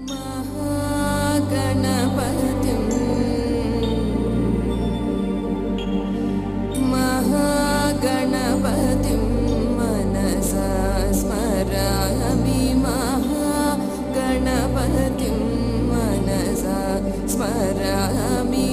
महागणपतिं महागणपतिं मनसा स्मरामि महागणपतिं मनसा स्मरामि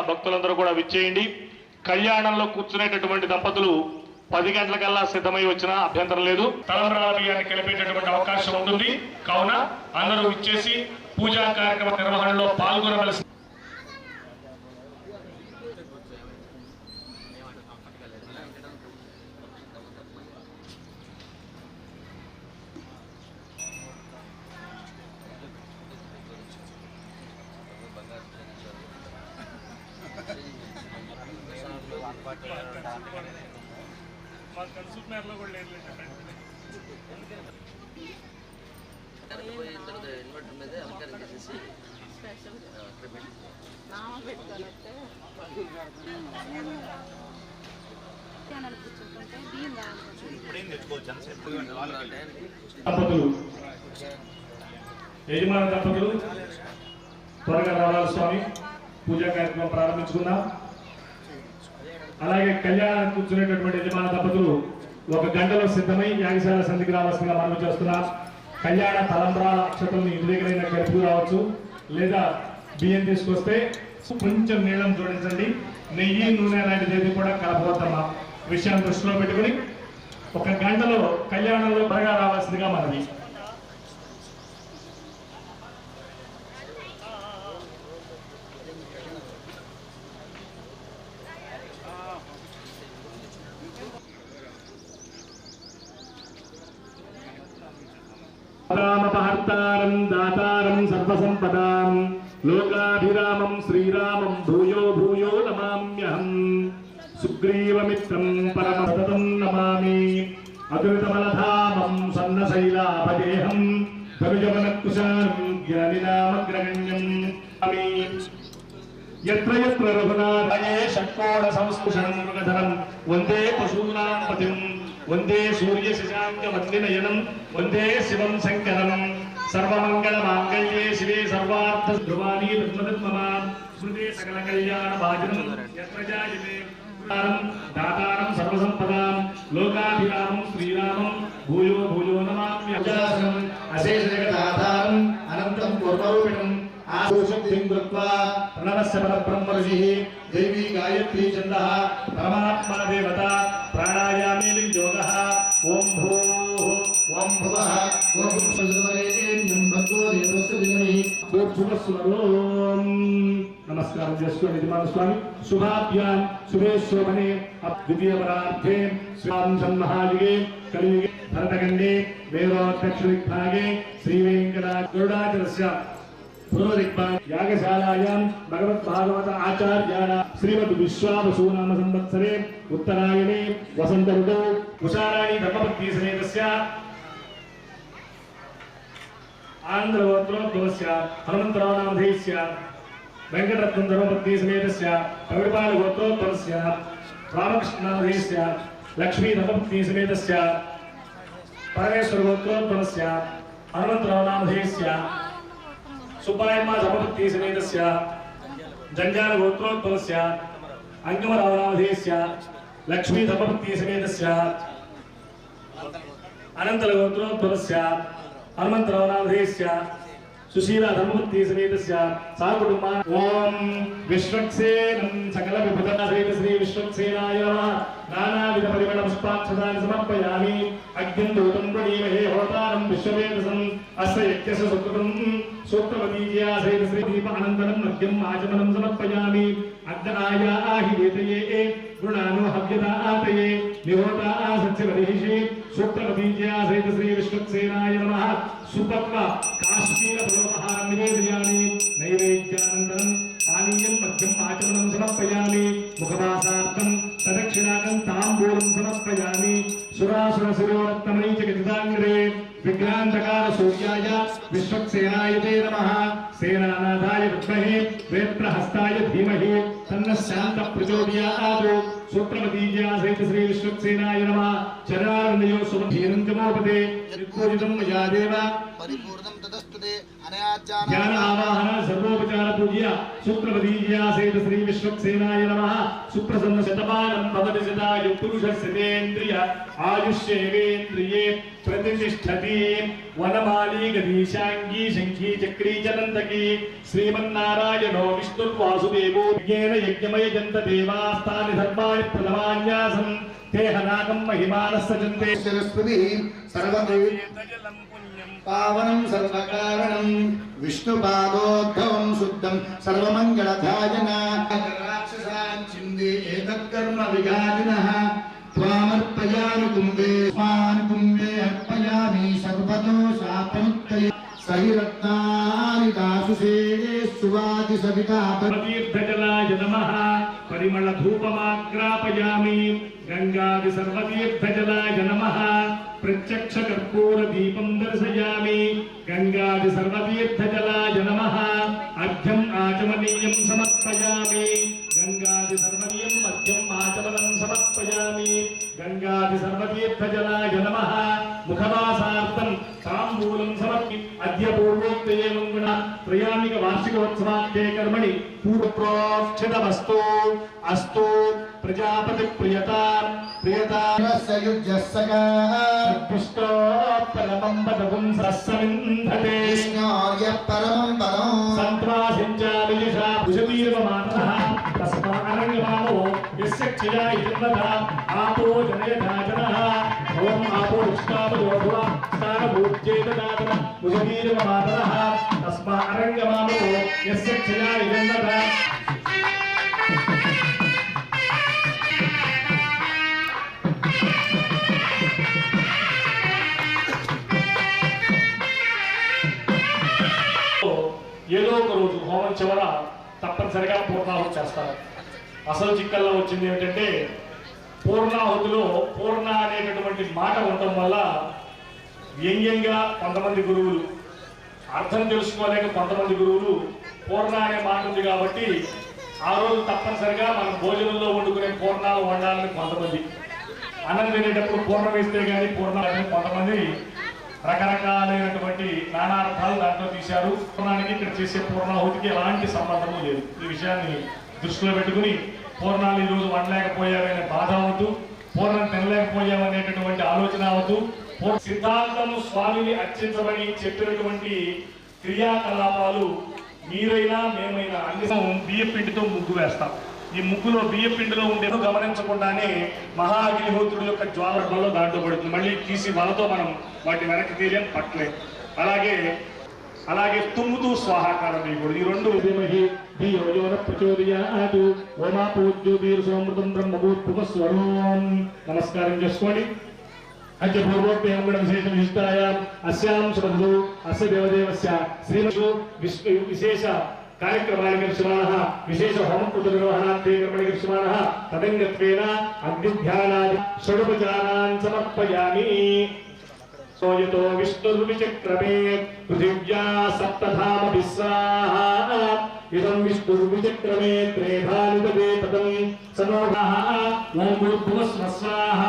భక్తులందరూ కూడా విచ్చేయండి. కళ్యాణంలో కూర్చునేటటువంటి దంపతులు 10 గంటలకల్లా సిద్ధమై వచ్చినా అభ్యంతరం లేదు. తలంబ్రాల బియ్యాన్ని కలిపేటటువంటి అవకాశం ఉంటుంది. కావున అందరూ విచ్చేసి పూజా కార్యక్రమ నిర్వహణలో పాల్గొనవలసి. ఇన్వర్టర్ మీద అలంకారం చేసేసి యజమాన దంపతులు త్వరగా రావాలి స్వామి. పూజా కార్యక్రమం ప్రారంభించుకుందాం. అలాగే కళ్యాణానికి కూర్చునేటటువంటి యజమాన దంపతులు 1 గంటలో సిద్ధమై యాగశాల సంధికి రావాల్సిందిగా మనవి చేస్తున్నాం. కళ్యాణ తలంబ్రాల అక్షతల్ని ఇంటి దగ్గరైనా కలుపుకు రావచ్చు, లేదా బియ్యం తీసుకొస్తే కొంచెం నీళ్ళం జోడించండి. నెయ్యి నూనె లాంటిది ఏది కూడా కలపవద్దమ్మా. విషయాన్ని దృష్టిలో పెట్టుకుని 1 గంటలో కళ్యాణంలో త్వరగా రావాల్సిందిగా మనవి. రామపహర్తారం దాతారం సర్వసంపదాం లోకాభిరామం శ్రీరామం భూయో భూయో నమామ్యహం. సుగ్రీవమిత్రం పరమసతతం నమామి. అతులితమలధామం సన్నశైలాపదేహం తనుజవనకుశారం జ్ఞానినామగ్రగణ్యం. యత్ర యత్ర రఘునాథయే షట్కోణ సంస్పృశనం మృగధరం వందే పశూనాం పతిం వందే సూర్య శశాంక వన్నినయనం వందే శివం శంకరం. సర్వమంగళ మాంగళ్యే శివే సర్వార్థ ధ్రువాణి రత్నమా స్మృతే సకల కళ్యాణ భాజనం యత్ర జాయతే దాతారం సర్వసంపదాం లోకాభిరామం శ్రీరామం భూయో భూయో నమామ్యహం. అశేష జగదాధారం అనంతం పూర్వరూపిణం ఆశక్తిం కృత్వా ప్రణవస్య పరబ్రహ్మర్షిః దేవీ గాయత్రీ ఛందః పరమాత్మా దేవత ప్రాణాయామే యోగః. ఓం భూః ఓం భువః ఓం సర్వదేవేభ్యం భగవో దేవస్య ధీమహి భూర్భువస్సువరోం. నమస్కారం చేసుకోండి యజమాన స్వామి. శుభాభ్యాం శుభే శోభనే ద్వితీయ పరార్థే శ్రీరామ సన్మహాయుగే కలియుగే భరతఖండే వేదోత్తక్షదిగ్భాగే శ్రీవేంకటాచలస్య యాగశాలాయాం భగవద్భాగవత ఆచార్యాణ శ్రీమద్ విశ్వావసూనామ సంవత్సరే ఉత్తరాయణే వసంత ఋతౌ కుశారాణి ధర్మపత్ని సమేతస్య ఆంధ్రగోత్రోద్భవస్య హనుమంతరావు నామధేయస్య వెంకటరత్నం ధర్మపత్ని సమేతస్య పవిడిపాల గోత్రోద్భవస్య రామకృష్ణ నామధేయస్య లక్ష్మీ ధర్మపత్ని సమేతస్య పరమేశ్వర గోత్రోద్భవస్య హనుమంతరావు నామధేయస్య సుబ్బాయమ్మ ధర్మపత్ని సమేతస్య జంజాల గోత్రోద్భవస్య అంగమరావు నామధేయస్య లక్ష్మీ ధర్మపత్ని సమేతస్య అనంతల గోత్రోద్భవస్య హనుమంతరావు నామధేయస్య సుశీల ధర్మపత్ని సమేతస్య సాకుటుంబ. ఓం విశ్వక్సేనం సకల విభుత సహిత శ్రీ విశ్వక్సేనాయ నానావిధ పరిమళ పుష్పాక్షతాన్ని సమర్పయామి. అగ్నిం దూతం ప్రణీమహే హోతారం విశ్వవేదసం అస్య యజ్ఞస్య సుకృతం సూక్తవతీజ్యా సహిత శ్రీ దీప అనంతరం మద్యం ఆచమనం సమర్పయామి. అగ్నాయ ఆహివేతయే గృణాను హవ్యదాతయే నిహోతా సత్యవదిషి సూక్తవతీజ్యా సహిత శ్రీ విశ్వక్సేనాయ నమః. సుపక్వ కాశ్మీర పురోపహారం నివేదయామి. నైవేద్యానంతరం పానీయం మద్యం ఆచమనం సమర్పయామి. ముఖవాసార్థం ప్రదక్షిణాకం తాంబూలం సమర్పయామి. సురాసుర శిరోరత్నమై జగతిదాంగ్రే విఘ్నాంధకార సూర్యాయ విశ్వక్సేనాయ తే నమః. సేనానాథాయ విద్మహే వేత్రహస్తాయ ధీమహి తన్నః శాంతః ప్రచోదయాత్. సూత్రవతీజ్యా సహిత శ్రీ విశ్వక్సేనాయ నమః. చరణారవిందయో శుభధీరం చమోపతే పూజితం మయా దేవ పరిపూర్ణం తదస్తుతే అనయా ध्यान आवाहन सर्वोपचार पूज्य सूत्रपदीज्या सहित श्री विश्वक्सेनाय नमः सुप्रसन्न शतमानं भवति सदायु पुरुषस्येन्द्रिय आयुष्येवेन्द्रिये प्रतिष्ठति वनमाली गदीशांगी शंखी चक्री चनंदकी श्रीमन्नारायणो विष्णुर्वासुदेवो यज्ञेन यज्ञमय जन्त देवास्तानि धर्माणि प्रथमान्यासं ते हनाकं महिमानस्य जन्ते सरस्वती सर्वदेवजलं पुण्यं पावनं सर्वकारणं विष्णुपादोद्भवं शुद्धं सर्वमङ्गलधायना राक्षसान् छिन्दे एतत्कर्म विघातिनः त्वामर्पयामि कुम्भे स्वान् कुम्भे अर्पयामि सर्वदोषापमुक्तये सहि रत्नानि दासुषे सुवाति सविता तीर्थजलाय नमः परिमल धूपमाग्रापयामि गंगादि सर्वतीर्थजलाय नमः प्रत्यक्ष कर्पूर दीपं दर्शयामि गंगादि सर्वतीर्थजलाय नमः अर्घ्यम् आचमनीयं समर्पयामि गंगादि सर्वनीयं मध्यम् आचमनं समर्पयामि गंगादि सर्वतीर्थजलाय नमः मुखवासार्थं ताम्बूलं समर्पि अद्य पूर्वोक्त एवं गुण त्रयामिक वार्षिकोत्सवाख्ये कर्मणि पूर्वप्रोक्षितमस्तु अस्तु प्रजापति प्रियता प्रियता सयुज्यस्सका पुष्टो परमं पदं सस्समिन्धते कृष्णाय परमं पदं सन्त्वासिञ्चामि यशा भुजतीर्वमातः तस्मादरङ्गमानो यस्य क्षया इन्द्रधा आपो जनयथा जनः ॐ आपो उष्णावयोधुवा स्थानभूज्येतदातन भुजतीर्वमातः तस्मादरङ्गमानो यस्य क्षया इन्द्रधा ఏదో ఒక రోజు హోమం చివర తప్పనిసరిగా పూర్ణాహుతి చేస్తారు. అసలు చిక్కల్లో వచ్చింది ఏమిటంటే పూర్ణాహుతిలో పూర్ణ అనేటటువంటి మాట ఉండటం వల్ల వ్యంగ్యంగా కొంతమంది గురువులు అర్థం తెలుసుకోలేక కొంతమంది గురువులు పూర్ణ అనే మాట ఉంది కాబట్టి ఆ రోజు తప్పనిసరిగా మనం భోజనంలో వండుకునే పూర్ణాలు వండాలని కొంతమంది, అన్నం తినేటప్పుడు పూర్ణ వేస్తే కానీ పూర్ణాలని కొంతమంది రకరకాలైనటువంటి నానార్థాలు దాంట్లో తీశారు. పూర్ణానికి ఇక్కడ చేసే పూర్ణాహుతికి ఎలాంటి సంబంధము లేదు. ఈ విషయాన్ని దృష్టిలో పెట్టుకుని పూర్ణాలు ఈరోజు వండలేకపోయావనే బాధ అవద్దు, పూర్ణం తినలేకపోయామనేటటువంటి ఆలోచన అవద్దు. సిద్ధాంతము స్వామిని అర్చించమని చెప్పినటువంటి క్రియాకలాపాలు మీరైనా మేమైనా అన్ని బియ్య పిండితో ముగ్గు వేస్తాం. ఈ ముగ్గులో బియ్య పిండిలో ఉండేది గమనించకుండానే మహాఅగ్నిహోత్రుడి యొక్క జ్వాలలో దాంట్లో పడుతుంది. మళ్ళీ తీసి వలతో మనం వాటి వెనక్కి తీయలేం, పట్టలేం. అలాగే తుమ్ముతూ స్వాహాకారం చేయకూడదు. ఈ రెండు నమస్కారం చేసుకోండి. అద్య పూర్వోక్తేయం గుణ విశేష విశిష్టాయాం అస్యాం శుభదు అస్య దేవదేవస్య శ్రీమతు విశేష కార్యక్రమానికి దృశ్యమానః విశేష హోమకృత నిర్వహణార్థే కర్మణి దృశ్యమానః తదంగత్వేన అగ్నిధ్యానాది షడుపచారాన్ సమర్పయామి. సోయతో విష్ణుర్విచక్రమే పృథివ్యా సప్తధామ విస్వాహ ఇదం విష్ణుర్విచక్రమే త్రేధానిపదే పదం సనోఘః ఓం భూర్భువస్వః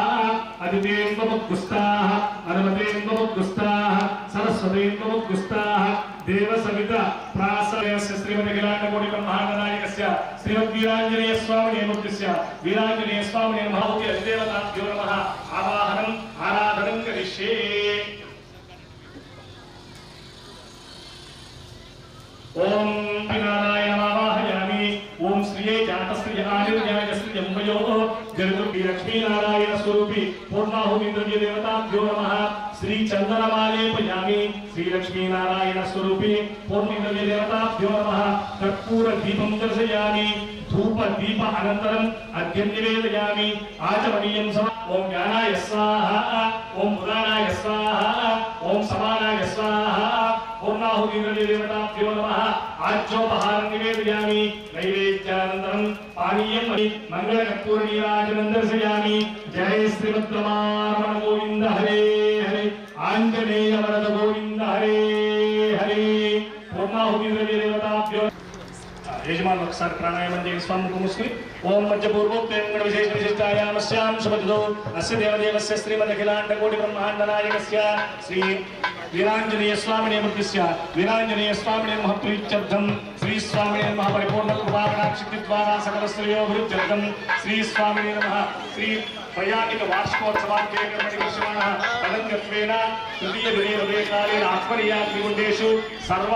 అదితేన్వముద్గుస్తాః అనుమతేన్వముద్గుస్తాః సరస్వతేన్వముద్గుస్తాః దేవ సవిత ప్రాసయస్య శ్రీమతి గిలాండకోటి బ్రహ్మాండనాయకస్య శ్రీమద్వీరాంజనేయ స్వామినే మూర్తిస్య వీరాంజనేయ స్వామినే మహాభూతి అధిదేవతాభ్యో నమః ఆవాహనం ఆరాధనం కరిష్యే. ఓం నారాయణమావాహయామి. ఓం శ్రీయే జాతశ్రియ ఆనిర్యాయ శ్రియం వయో జగదుర్గి లక్ష్మీనారాయణ స్వరూపి పూర్ణాహుతి ద్రవ్య దేవతాభ్యో నమః. శ్రీ చందనమాలేపయామి. శ్రీ లక్ష్మీనారాయణ స్వరూపి పూర్ణ ద్రవ్య దేవతాభ్యో నమః. కర్పూర దీపం దర్శయామి. ధూప దీప అనంతరం అర్ఘ్యం నివేదయామి. ఆచమనీయం ఓం జ్ఞానాయ స్వాహ, ఓం ఉదానాయ స్వాహ, ఓం సమానాయ స్వాహ. పూర్ణాహుతి ద్రవ్య దేవతాభ్యో నమః. ఆజ్యోపహారం నివేదయామి. నైవేద్యానంతరం పానీయం మంగళ కర్పూర నీరాజనం దర్శయామి. జయ శ్రీమద్రమారమణ గోవింద హరే హరే, ఆంజనేయ వరద గోవింద హరే హరే. పూర్ణాహుతి ద్రవ్య దేవతాభ్యో యజమానులు ఒకసారి ప్రాణాయామం చేసి స్వామి ముస్లిం ఓం మధ్యపూర్వోక్త విశేష విశిష్టాయామస్యాం శుభదో అస్య దేవదేవస్య శ్రీమదఖిలాండ కోటి బ్రహ్మాండ నాయకస్య శ్రీ వీరాంజనేయ స్వామినే ముఖ్యస్య వీరాంజనేయ స్వామినే మహప్రీత్యర్థం శ్రీ స్వామినే నమః పరిపూర్ణ కృపాకటాక్షితి ద్వారా సకల శ్రేయోభివృద్ధ్యర్థం శ్రీ స్వామినే నమః శ్రీ ప్రయాణిక వార్షికోత్సవాఖ్యే కర్మణి దర్శమానః తదంగత్వేన తృతీయ దినే హృదయకాలేన ఆత్మనీయాగ్నిగుండేషు సర్వ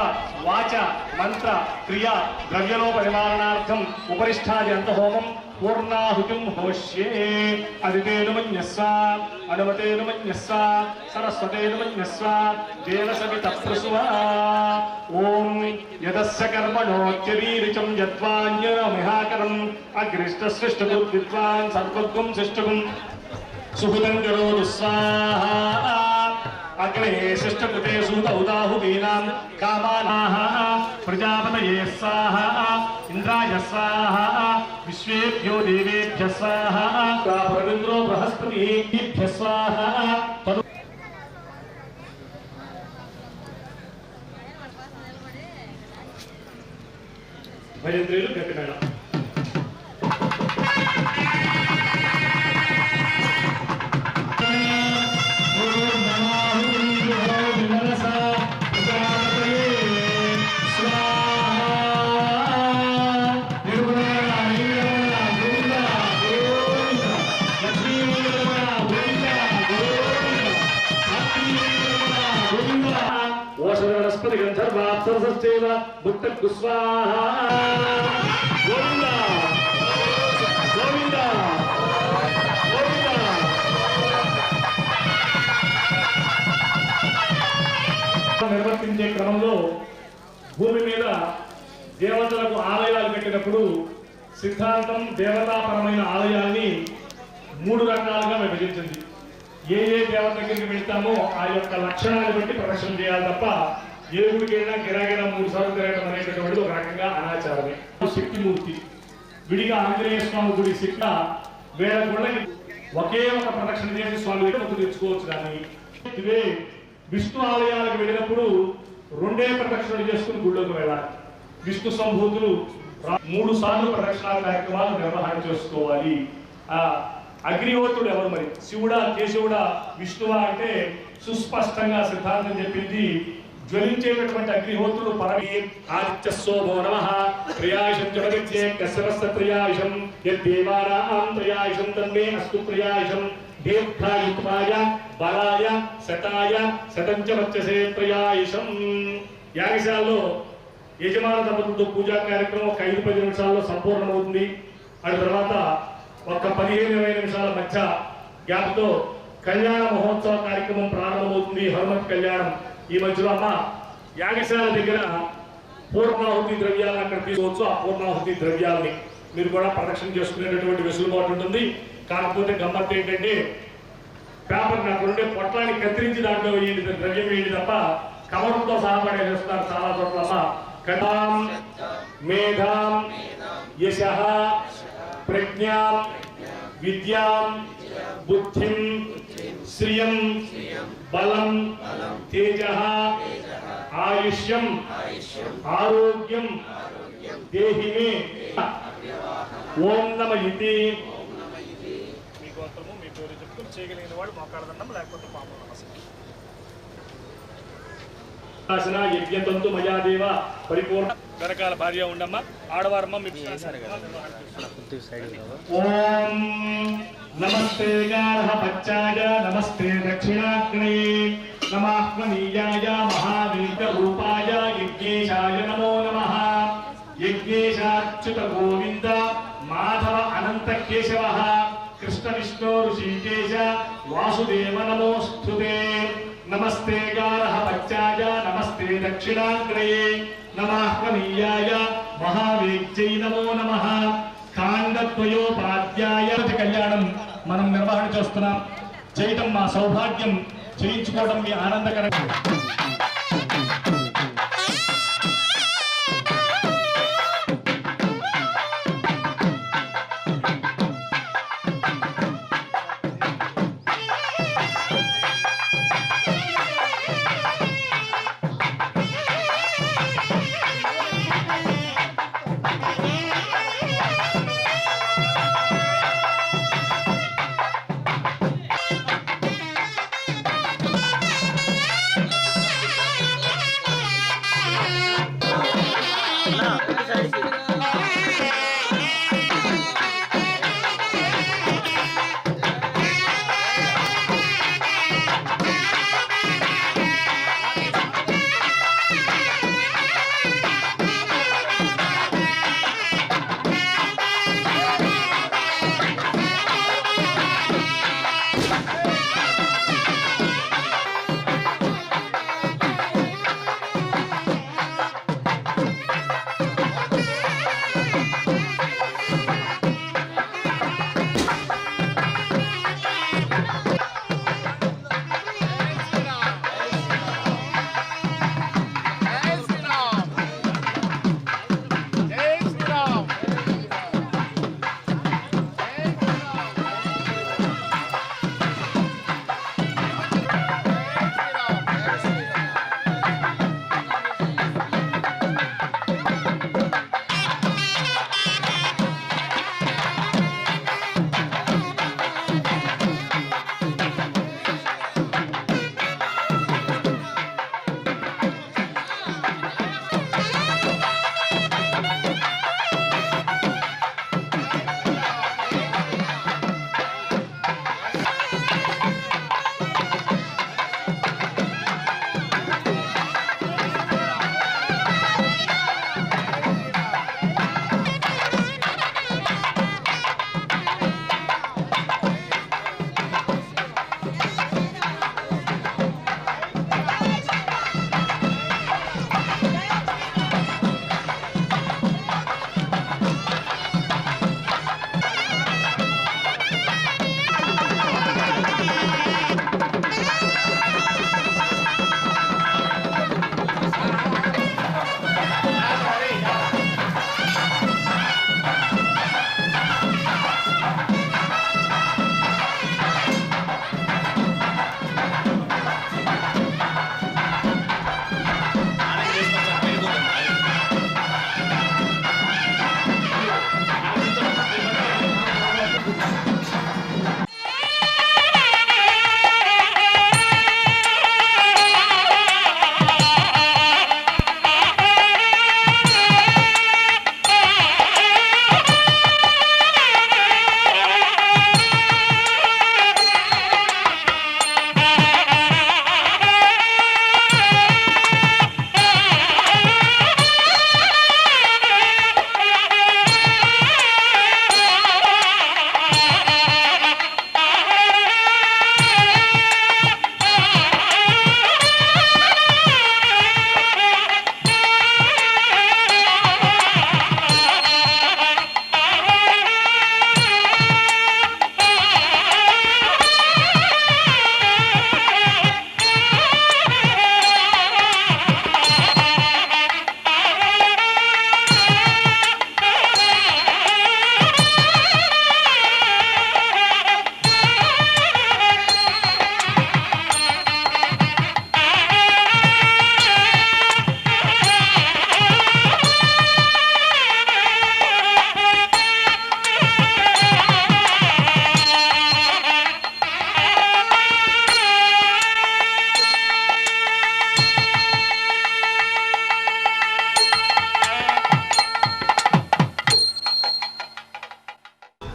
వాచ మంత్ర క్రియా ద్రవ్యలోప నివారణార్థం ఉపరిష్టాది అంతహోమం పూర్ణాహుతిం హోష్యే అదితేను మన్యస్వ అనుమతేను మన్యస్వ సరస్వతేను మన్యస్వ దేవసవిత ప్రసువ ఓం యదస్య కర్మణోత్యరీరిచం యద్వాన్యమిహాకరం అగ్రిష్టసృష్టగు విద్వాన్ సర్వత్వం సృష్టగుం సుహృదం కరోతు స్వాహా అగ్నే శిష్టకృతే సూత ఉదాహుదీనాం కామానాః ప్రజాపతయే స్వాహా ఇంద్రాయ స్వాహా విశ్వేభ్యో దేవేభ్యః స్వాహా ప్రాపరమింద్రో బృహస్పతిభ్యః స్వాహా భజంత్రీలు గట్టి మేడం ఓషధవనస్పతి గంధర్వాప్సరసశ్చైవ ముక్తకు స్వాహా గోవింద గోవింద గోవింద నిర్వర్తించే క్రమంలో భూమి మీద దేవతలకు ఆలయాలు కట్టినప్పుడు సిద్ధాంతం దేవతాపరమైన ఆలయాన్ని 3 రకాలుగా విభజించింది. ఏ దేవత దగ్గరికి వెళ్తామో ఆ యొక్క లక్షణాన్ని బట్టి ప్రదర్శన చేయాలి తప్ప ఏ గుడికైనా గిరాగిరా 3 సార్లు తిరగడం అనేటటువంటిది ఒక రకంగా అనాచారమే. శక్తిమూర్తి విడిగా ఆంజనేయ స్వామి గుడి శక్తి వేల గుళ్ళకి ఒకే ఒక ప్రదక్షిణ చేసి స్వామి దగ్గర మొక్కు తెచ్చుకోవచ్చు. కానీ ఇవే విష్ణు ఆలయాలకు వెళ్ళినప్పుడు 2 ప్రదక్షిణలు చేసుకుని గుళ్ళోకి వెళ్ళాలి. విష్ణు సంభూతులు 3 సార్లు ప్రదక్షిణా కార్యక్రమాలు నిర్వహణ చేసుకోవాలి. అగ్నిహోత్రుడు ఎవరు మరి? శివుడా కేశవుడా విష్ణువా అంటే సుస్పష్టంగా సిద్ధాంతం చెప్పింది. జ్వలించేటటువంటి అగ్నిహోత్రుడు పరమే ఆదిత్యస్సోమో నమః త్రయాయుషం జగత్తే కశ్యపస్య త్రయాయుషం యద్దేవానాం త్రయాయుషం తన్మే అస్తు త్రయాయుషం దీర్ఘాయుత్వాయ బలాయ శతాయ శతంచ వచ్చసే త్రయాయుషం. యాగశాలలో యజమాన దంపతులతో పూజా కార్యక్రమం ఒక 5-10 నిమిషాల్లో సంపూర్ణమవుతుంది. ఆ తర్వాత ఒక 15-20 నిమిషాల మధ్య గ్యాప్తో కళ్యాణ మహోత్సవ కార్యక్రమం ప్రారంభమవుతుంది. హనుమత్ కళ్యాణం. ఈ మధ్యలో అమ్మ యాగశాల దగ్గర పూర్ణాహుతి ద్రవ్యాలను అక్కడ తీసుకోవచ్చు. ఆ పూర్ణాహుతి ద్రవ్యాలని మీరు కూడా ప్రదక్షిణ చేసుకునేటటువంటి వెసులుబాటు ఉంటుంది. కాకపోతే గమ్మత్తు ఏంటంటే పేపర్ నాకు ఉండే పొట్లాన్ని కత్తిరించి దాంట్లో వేయండి, ద్రవ్యం వేయండి తప్ప కవర్తో సహా పడేస్తున్నారు చాలా చోట్ల. కథాం మేధాం యశః ప్రజ్ఞాం విద్యాం బుద్ధిం శ్రియం బలం తేజః ఆయుష్యం ఆరోగ్యం దేహి మే ఓం నమ ఇతి. మీ గోత్రము మీ పేరు చెప్పుకుని చేయగలిగిన వాడు మోకాళ్ళదండం లేకపోతే పాపం నమస్కారం. యజ్ఞతంతు మయాదేవ పరిపూర్ణ వెనకాల భార్య ఉండమ్మా ఆడవారమ్మ. ఓం నమస్తే గారః పచ్చాయ నమస్తే దక్షిణాగ్నే నమాహ్మనీయాయ మహావీర రూపాయ యజ్ఞేశాయ నమో నమః. యజ్ఞేశాచ్యుత గోవింద మాధవ అనంత కేశవః కృష్ణ విష్ణు ఋషికేశ వాసుదేవ నమోస్తుతే. నమస్తే గారః పచ్చాయ నమస్తే దక్షిణాగ్నే నమాహ్మనీయాయ మహావేద్యై నమో నమః. కాండద్వయోపాధ్యాయ కళ్యాణం మనం నిర్వహణ చేస్తున్నాం. చేయటం మా సౌభాగ్యం, చేయించుకోవడం మీ ఆనందకరంగా.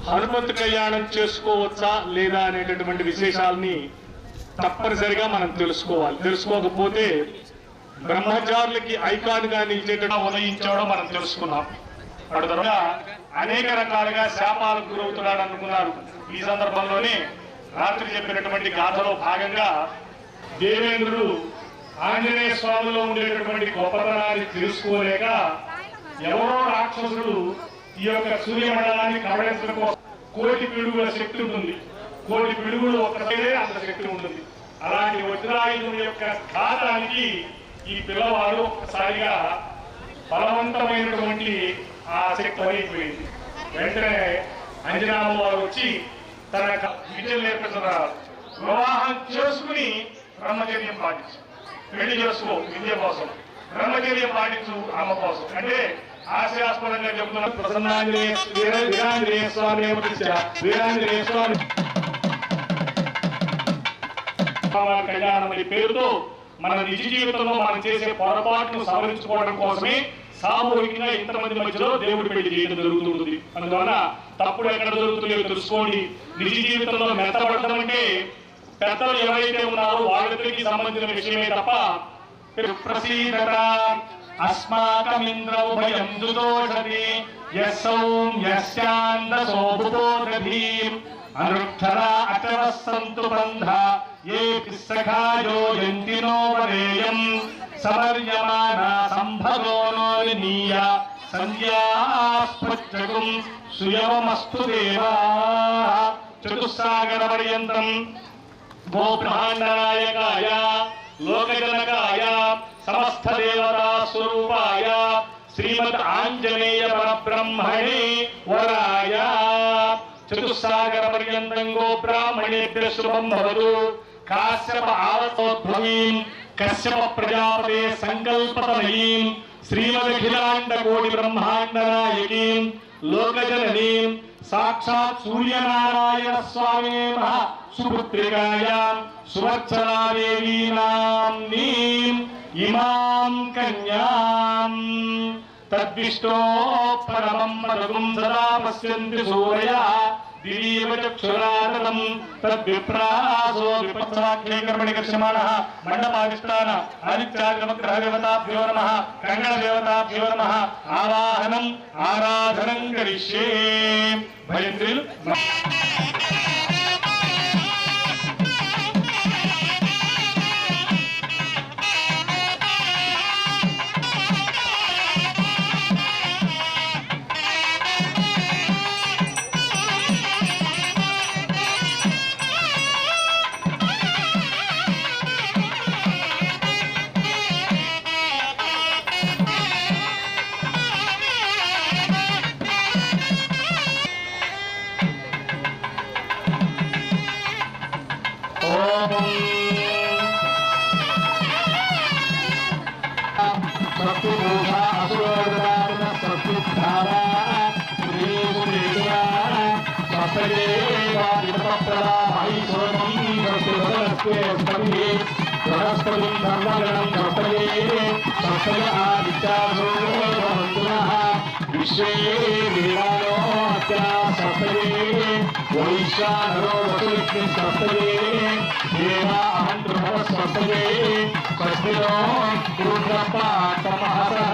హనుమంతు కళ్యాణం చేసుకోవచ్చా లేదా అనేటటువంటి విశేషాలని తప్పనిసరిగా మనం తెలుసుకోవాలి. తెలుసుకోకపోతే బ్రహ్మచారులకి ఐకాన్ గా నిలిచేటట్టు ఉదయించాడో మనం తెలుసుకున్నాం. అటు తర్వాత అనేక రకాలుగా శాపాలకు గురవుతున్నాడు అనుకున్నారు. ఈ సందర్భంలోనే రాత్రి చెప్పినటువంటి గాథలో భాగంగా దేవేంద్రుడు ఆంజనేయ స్వామిలో ఉండేటటువంటి గొప్పతనాన్ని తెలుసుకోలేక ఎవరో రాక్షసుడు ఈ యొక్క సూర్యమండలాన్ని కబళించడం కోసం కోటి పిడుగుల శక్తి ఉంటుంది. కోటి పిడుగులు ఒక్కసారే అంత శక్తి ఉంటుంది. అలాంటి వజ్రాయుధుని యొక్క ఘాతానికి ఈ పిల్లవాడు ఒక్కసారిగా బలవంతమైనటువంటి ఆ శక్తి అయిపోయింది. వెంటనే అంజనామ వారు వచ్చి తన విద్యలు నేర్పిస్తున్నారు. వివాహం చేసుకుని బ్రహ్మచర్యం పాటించు, పెళ్లి చేసుకో విద్య కోసం, బ్రహ్మచర్యం పాటించు అమ్మ కోసం అంటే ఆశయాస్పదంగా చెబుతున్నారు. ప్రసన్నాంజనేయ వీరాంజనేయ స్వామి వీరాంజనేయ స్వామి కళ్యాణం అనే పేరుతో మన నిజ జీవితంలో మనం చేసే పొరపాటును సవరించుకోవడం కోసమే సామూహికంగా ఇంతమంది మధ్యలో దేవుడి పెళ్లి చేయడం జరుగుతుంది. అందువల్ల తప్పుడు ఎక్కడ జరుగుతుందో తెలుసుకోండి. నిజ జీవితంలో మెత్తపడడం అంటే పెద్దలు ఎవరైతే ఉన్నారో వాళ్ళకి సంబంధించిన విషయమే తప్ప ప్రసీదత అస్మాకమింద్రౌ భయం దుదోషతి యస్సౌమ్యస్యాందసోభుపోదధీ అనుక్షరా అచవస్సంతు బంధ ఏ సఖాయో యంతినో వరేయం సమర్యమానా సంభగోనో నీయ సంధ్యాస్పచ్చగుం సుయవమస్తు దేవా చతుస్సాగర పర్యంతం గో బ్రహ్మాండనాయకాయ లోకజనకాయ సమస్త దేవతా స్వరూపాయ శ్రీమద్ ఆంజనేయ పరబ్రహ్మణే వరాయ చతుస్సాగర పర్యంతం గో బ్రాహ్మణేభ్య శుభం భవతు. కాశ్యప ఆవతోద్భవీం కశ్యప ప్రజాపతే సంకల్పతనయీం శ్రీమదఖిలాండ కోటి బ్రహ్మాండ నాయకీం లోకజననీం సాక్షాత్ సూర్యనారాయణ స్వామి సుపుత్రికాయాం సువర్చనాదేవీనాంనీం ఇమాం కన్యాం తద్విష్ణో పరమం పదం సదా పశ్యంతి సూరయః దివీవ చక్షురాదతం తద్విప్రాసో విపత్సాఖ్యే కర్మణి కర్షమాణః మండపాధిష్టాన ఆదిత్యాగ్రమగ్రహ దేవతాభ్యో నమః కంగణ దేవతాభ్యో నమః ఆవాహనం ఆరాధనం కరిష్యే. భయంత్రులు వైశానరో వసులక్ష్మి స్వస్తయే దేవా అహం ధ్రువ స్వస్తయే స్వస్తిలో రుద్రపాఠమహసః.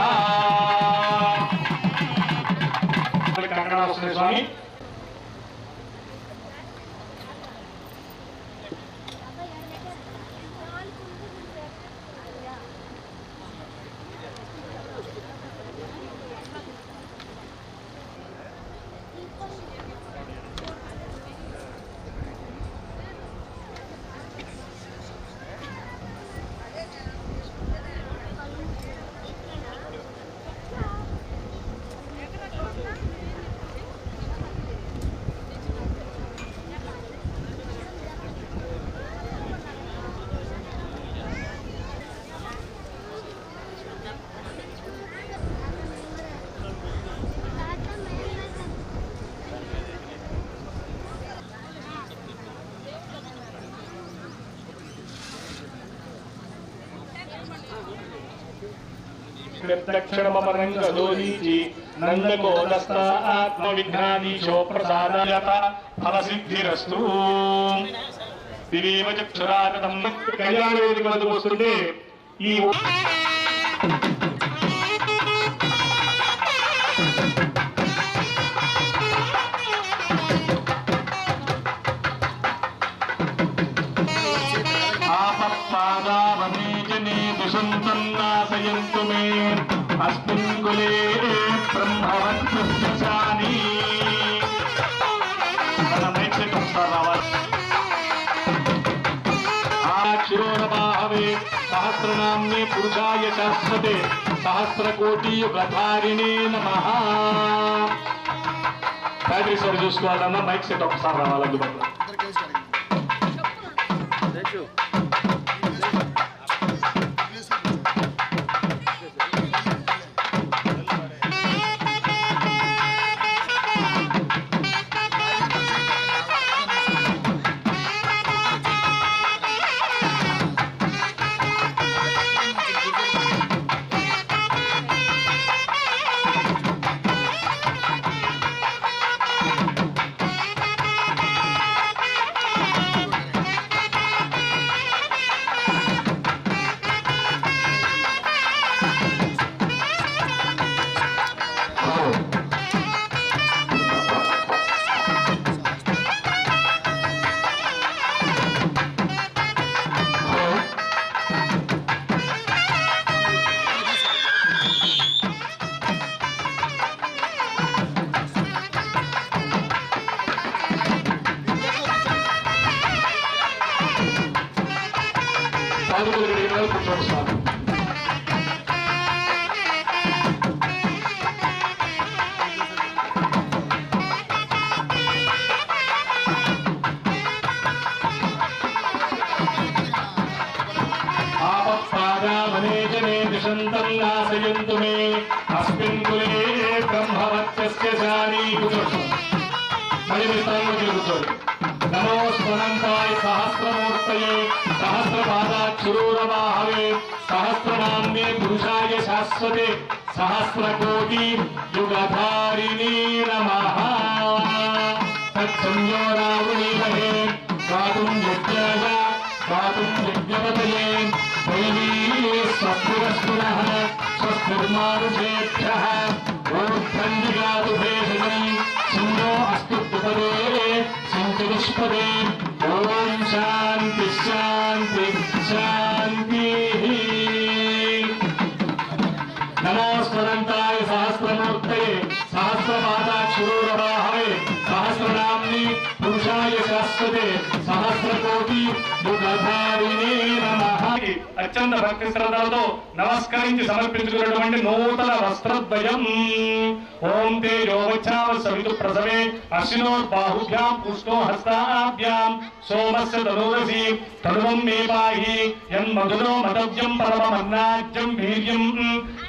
కంకణావసర స్వామి క్లిప్తక్షణమరంగలోనీచి నందకోదస్త ఆత్మవిఘ్నానీశో ప్రసాదయత ఫలసిద్ధిరస్తు. దివేవ చక్షురాగతం కళ్యాణ వేదిక వద్దకు వస్తుంటే ఈ ఆపత్పాదావనేజనే దుషంతన్నాశయంతు మే అస్మిన్ కులే బ్రహ్మవత్ప్రశాని. శిరోరమాహవే సహస్రనామ్నే పురుషాయ శాశ్వతే సహస్రకోటియుగధారిణే నమః. గాయత్రి స్వరం చూసుకోవాలన్నా మైక్ సెట్ ఒకసారి రావాలి అందుబాటులో. నాశయంతు మే అస్మిన్ కులే బ్రహ్మవత్యస్య శాని. మళ్ళీ మీ స్థానంలో కూర్చోండి. నమో స్వనంతాయ సహస్రమూర్తయే సహస్రపాదాక్షురూరవాహవే సహస్రనామ్నే పురుషాయ శాశ్వతే సహస్రకోటి యుగధారిణీ నమః. తత్సంయోరావృణీమహే గాతుం యజ్ఞాయ గాతుం యజ్ఞపతయే దైవీ స్వస్తిరస్పునః స్వస్తిర్మానుషేభ్యః ఊర్ధ్వం జిగాతు భేషజం సింధో అస్తు ద్విపదే సంచరిష్పదే. ఓం శాంతి శాంతి శాంతి. నమో స్వరంతాయ సహస్రమూర్తయే సహస్రపాదాక్షురూరవాహవే సహస్రనామ్ని పురుషాయ శాశ్వతే సహస్రకోటి యుగధారిణే నమః. అత్యంత భక్తి శ్రద్ధలతో నమస్కరించి సమర్పించుకున్నటువంటి నూతన వస్త్రద్వయం. ఓం తేజోవచ్చావ సవితు ప్రసవే అశ్వినోర్బాహుభ్యాం పుష్ణో హస్తాభ్యాం సోమస్య తనూరసి తనువం మే పాహి యన్మధురో మదవ్యం పరమమన్నాజ్యం వీర్యం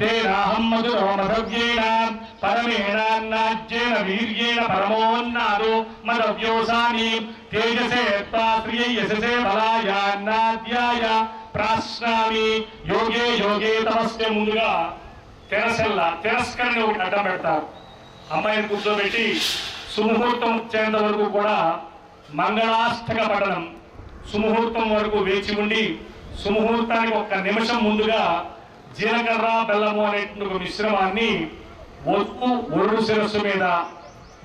తేనాహం మధురో మదవ్యేన పరమేణాన్నాజ్యేన వీర్యేణ పరమోన్నాదో మదవ్యోసాని తేజసే త్వాశ్రియై యశసే బలాయాన్నాద్యాయ ప్రాశ్నామి. యోగే యోగే తమస్య. ముందుగా తిరస్కరణ ఒకటి అడ్డం పెడతారు. అమ్మాయిని కూర్చోబెట్టి సుముహూర్తం వచ్చేంత వరకు కూడా మంగళాష్టక పఠనం, సుముహూర్తం వరకు వేచి ఉండి సుముహూర్తానికి ఒక్క నిమిషం ముందుగా జీలకర్ర బెల్లము అనేటువంటి ఒక మిశ్రమాన్ని వధువు శిరస్సు మీద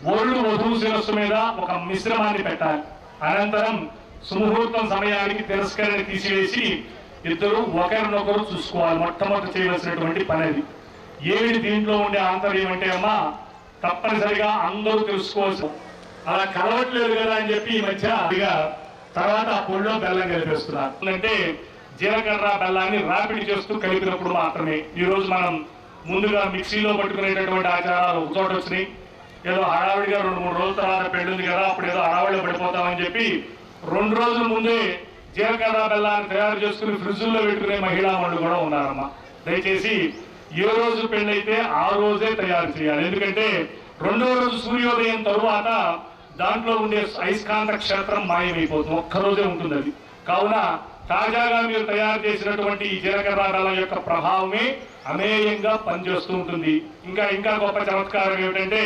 వధువు శిరస్సు మీద ఒక మిశ్రమాన్ని పెట్టాలి. అనంతరం సుముహూర్తం సమయానికి తిరస్కరణ తీసివేసి ఇద్దరు ఒకరినొకరు చూసుకోవాలి. మొట్టమొదటి చేయవలసినటువంటి పని అది. ఏమిటి దీంట్లో ఉండే ఆంతర్యం అంటే అమ్మా తప్పనిసరిగా అందరూ తెలుసుకోవచ్చు. అలా కలవట్లేదు కదా అని చెప్పి ఈ మధ్య తర్వాత ఆ పొడిలో బెల్లం కలిపేస్తున్నారు. అంటే జీలకర్ర బెల్లాన్ని రాపిడి చేస్తూ కలిపినప్పుడు మాత్రమే. ఈ రోజు మనం ముందుగా మిక్సీలో పట్టుకునేటటువంటి ఆచారాలు ఒక చోట వచ్చినాయి. ఏదో హడావిడిగా 2-3 రోజుల తర్వాత పెళ్ళింది కదా అప్పుడు ఏదో హడావిడిలో పడిపోతామని చెప్పి 2 రోజుల ముందే జీలకర్ర బెల్లాన్ని తయారు చేసుకుని ఫ్రిడ్జ్లో పెట్టుకునే మహిళా మనులు కూడా ఉన్నారమ్మా. దయచేసి ఏ రోజు పెళ్ళైతే ఆ రోజే తయారు చేయాలి. ఎందుకంటే 2వ రోజు సూర్యోదయం తరువాత దాంట్లో ఉండే అయస్కాంత క్షేత్రం మాయమైపోతుంది. ఒక్కరోజే ఉంటుంది అది. కావున తాజాగా మీరు తయారు చేసినటువంటి ఈ జీలకర్ర బెల్లం యొక్క ప్రభావమే అమేయంగా పనిచేస్తూ ఉంటుంది. ఇంకా గొప్ప చమత్కారం ఏమిటంటే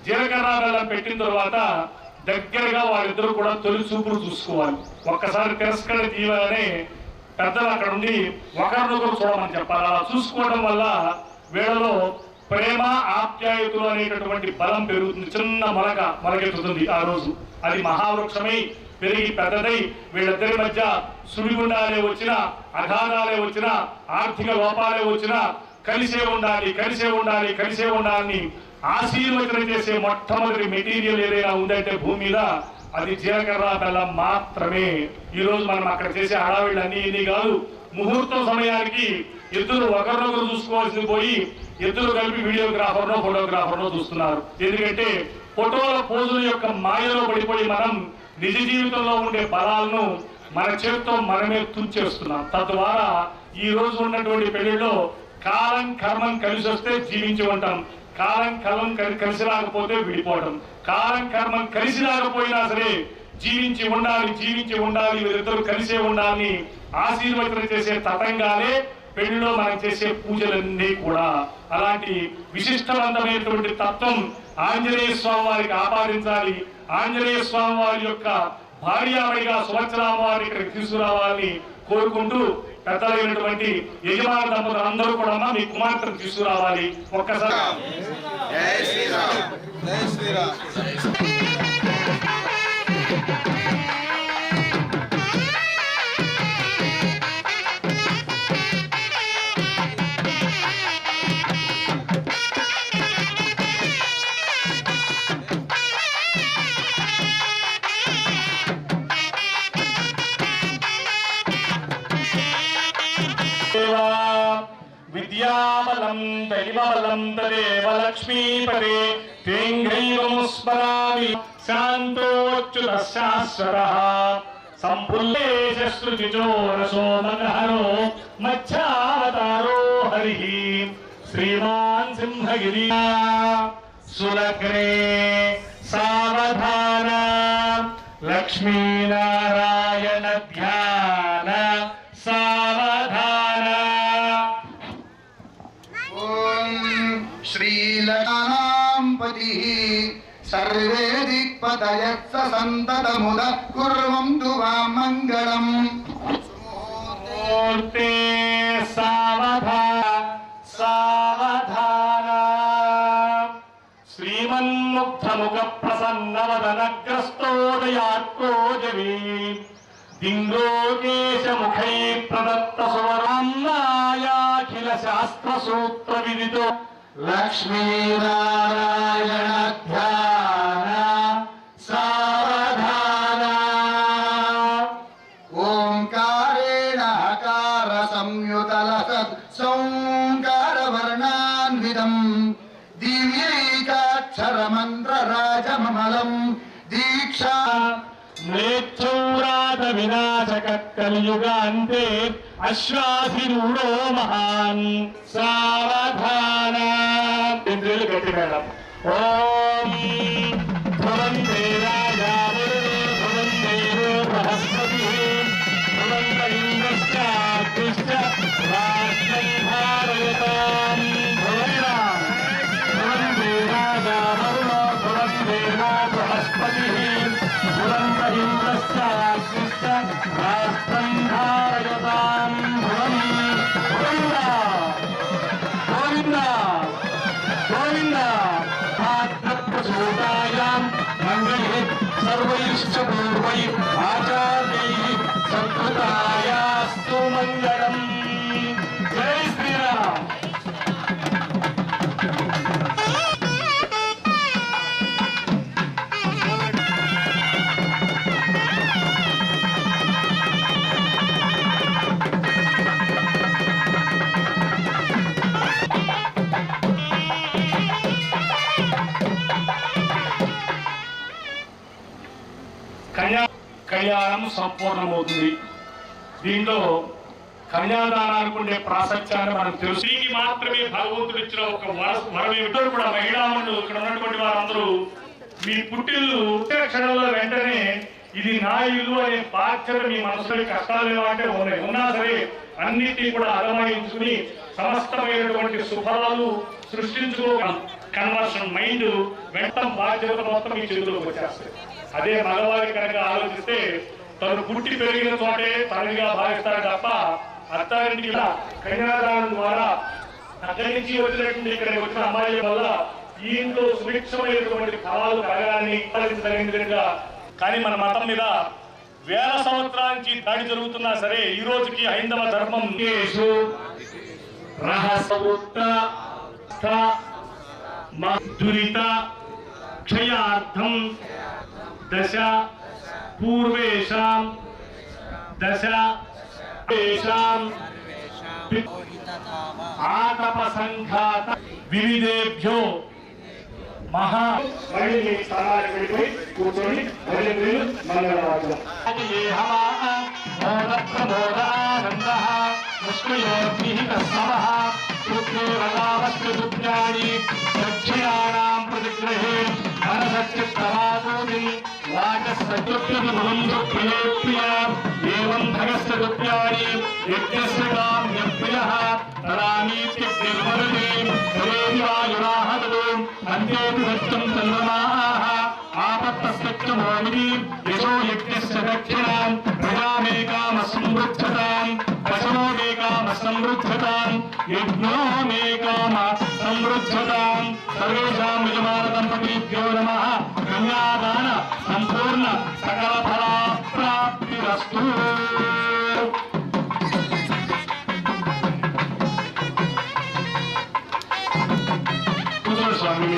జీలకర్ర బెల్లం పెట్టిన తర్వాత దగ్గరగా వాళ్ళిద్దరూ కూడా తొలి చూపులు చూసుకోవాలి. ఒక్కసారి తిరస్కరణ తీయాలనే పెద్దలు అక్కడ ఉండి ఒకరినొకరు చూడమని చెప్పాలి. అలా చూసుకోవడం వల్ల వీళ్ళలో ప్రేమ ఆప్యాయతలు అనేటటువంటి బలం పెరుగుతుంది. చిన్న మొలకెత్తుతుంది. ఆ రోజు అది మహావృక్షమై పెరిగి పెద్దదై వీళ్ళిద్దరి మధ్య సుడిగుండాలే వచ్చినా, అఘాధాలే వచ్చినా, ఆర్థిక లోపాలే వచ్చినా కలిసే ఉండాలని ఆశీర్వచన చేసే మొట్టమొదటి మెటీరియల్ ఏదైనా ఉందంటే భూమి మీద అది జీలకర్ర బెల్లం మాత్రమే. ఈ రోజు మనం అక్కడ చేసే హడావిళ్ళు అన్ని కాదు. ముహూర్తం సమయానికి ఇద్దరు ఒకరినొకరు చూసుకోవాల్సింది పోయి ఇద్దరు కలిపి వీడియోగ్రాఫర్నో ఫోటోగ్రాఫర్నో చూస్తున్నారు. ఎందుకంటే ఫోటోల పోజుల యొక్క మాయలో పడిపోయి మనం నిజ జీవితంలో ఉండే బలాలను మన చేతితో మనమే తుంచేస్తున్నాం. తద్వారా ఈ రోజు ఉన్నటువంటి పెళ్లిలో కాలం కర్మం కలిసి వస్తే జీవించి ఉంటాం, కాలం కర్మం కలిసి రాకపోతే విడిపోవటం. కాలం కర్మం కలిసి రాకపోయినా సరే జీవించి ఉండాలి వీరిద్దరూ కలిసే ఉండాలని ఆశీర్వచన చేసే తతంగానే పెళ్లిలో మనం చేసే పూజలన్నీ కూడా. అలాంటి విశిష్టవంతమైనటువంటి తత్వం ఆంజనేయ స్వామి వారికి ఆపాదించాలి. ఆంజనేయ స్వామి వారి యొక్క భార్యామణిగా సువత్సరామ వారిని ఇక్కడికి తీసుకురావాలని కోరుకుంటూ పెద్దలైనటువంటి యజమాన దంపతులు అందరూ కూడా మీ కుమార్తెను తీసుకురావాలి. ఒక్కసారి జై శ్రీరామ్. జై శ్రీరామ్. విద్యాబలం దైవబలం తదేవ లక్ష్మీపదే తేంగ్రైవం స్మరామి శాంతోచ్యుత శాశ్వతః సంపుల్లేశశ్రుతిచోరసోమగహరో మచ్చావతారో హరిః శ్రీమాన్ సింహగిరి సులగ్నే సావధాన లక్ష్మీనారాయణ ధ్యాన సావధాన. శ్రీలకానాంపతి సర్వే దిక్పతయత్స సంతతముద కుర్వంతు వాం మంగళం. మూర్తే సావధాన శ్రీమన్ముగ్ధముఖ ప్రసన్నవదనగ్రస్తోదయాత్మో జవీ దింగోకేశముఖై ప్రదత్త సువరాన్నాయాఖిల శాస్త్ర సూత్ర విదితో లక్ష్మీనారాయణ ధ్యాన సావధాన. ఓంకారేణ హకార సంయుతలసత్ సౌంకార వర్ణాన్వితం దివ్యైకాక్షర మంత్ర రాజమమలం దీక్షా మ్లేచ్ఛౌరాధ వినాశక కలియుగాంతే అశ్వాధిరూఢో మహాన్ సావధాన. ఇంద్రియులు గట్టి మేడం. ఓం ధ్రువంతే రాజా వరుణో ధ్రువంతేరో బృహస్పతిః ధ్రువంత ఇంద్రశ్చాగ్నిశ్చ రాష్ట్రం భారయతాం. ధ్రువంతే రాజా వరుణో ధ్రువంతేరో బృహస్పతిః ధ్రువంత ఇంద్రశ్చాగ్నిశ్చ రాష్ట్రం భారయతాం. గోవింద గోవింద గోవింద. భాద్రప్రసూతాయాం మంగళే సర్వైశ్చ పూర్వైః ఆచార్యైః సత్కృతాయాస్తు మంగళం. జై శ్రీరామ్. కళ్యాణం సంపూర్ణమవుతుంది. దీంట్లో కన్యాదానానికి ఉండే ప్రాశస్త్యాన్ని మనకు తెలుసు. స్త్రీకి మాత్రమే భగవంతుడు ఇచ్చిన ఒక వరం ఏమిటో కూడా మహిళామణులు ఇక్కడ ఉన్నటువంటి వారందరూ మీ పుట్టిల్లు పుట్టిన క్షణంలో వెంటనే ఇది నా ఇల్లు అనే బాధ్యత మీ మనసులో కష్టాలు ఏమంటే ఉన్నాయి, ఉన్నా సరే అన్నిటినీ కూడా అలమాయించుకుని సమస్తమైనటువంటి సుఫలాలు సృష్టించుకో కన్వర్షన్ మైండ్ వెంట బాధ్యత మొత్తం మీ చేతిలోకి వచ్చేస్తాయి. అదే మగవారి కనుక ఆలోచిస్తే తను పుట్టి పెరిగిన చోటే తనగా భావిస్తాడు తప్ప అత్తారింటికి కన్యాదానం ద్వారా అక్కడి నుంచి వచ్చినటువంటి ఇక్కడికి వచ్చిన అమ్మాయిల వల్ల ఈ ఇంట్లో సుభిక్షమైనటువంటి ఫలాలు కలగాలని విధంగా. కానీ మన మతం మీద వేల సంవత్సరాల నుంచి దాడి జరుగుతున్నా సరే ఈ రోజుకి హైందవ ధర్మం దురిత క్షయార్థం దశ పూర్వేషాం దశ ఆతప సంఘాత వివిధేభ్యో మహా స్థానానికి వెళ్ళిపోయి కూర్చొని మంగళవాద్యం प्रतिग्रहे एवं भगस्य दुप्याणि यज्ञस्य काम्यप्रियः तदानीत्यग्निर्वदति तदेवायुराहतु अन्तेऽपि सत्यं तन्नमाः आपत्तस्तच्चमोमिति यशो यज्ञस्य दक्षिणां प्रजामेकामसंवृद्धतां पशवोमेकामसंवृद्धतां यज्ञोमेकामसंवृद्धतां सर्वेषां यजमानदम्पतीभ्यो नमः कन्यादान संपूर्ण सकल फलाप्राप्तिरस्तु। स्वामी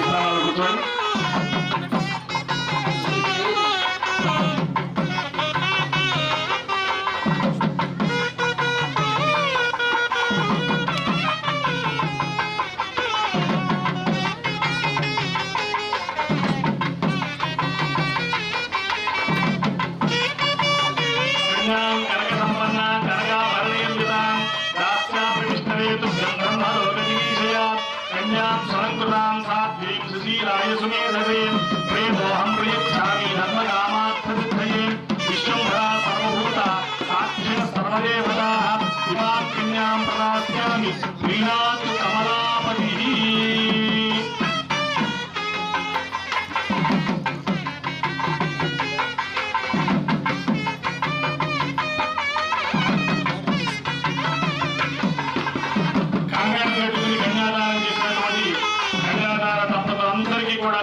प्रेमोहं प्रियच्छामि धर्मकामार्थसिद्धये विश्वम्भरा सर्वभूता साक्षिण सर्वदेवताः इमां कन्यां प्रदास्यामि प्रीणातु कमलापतिः।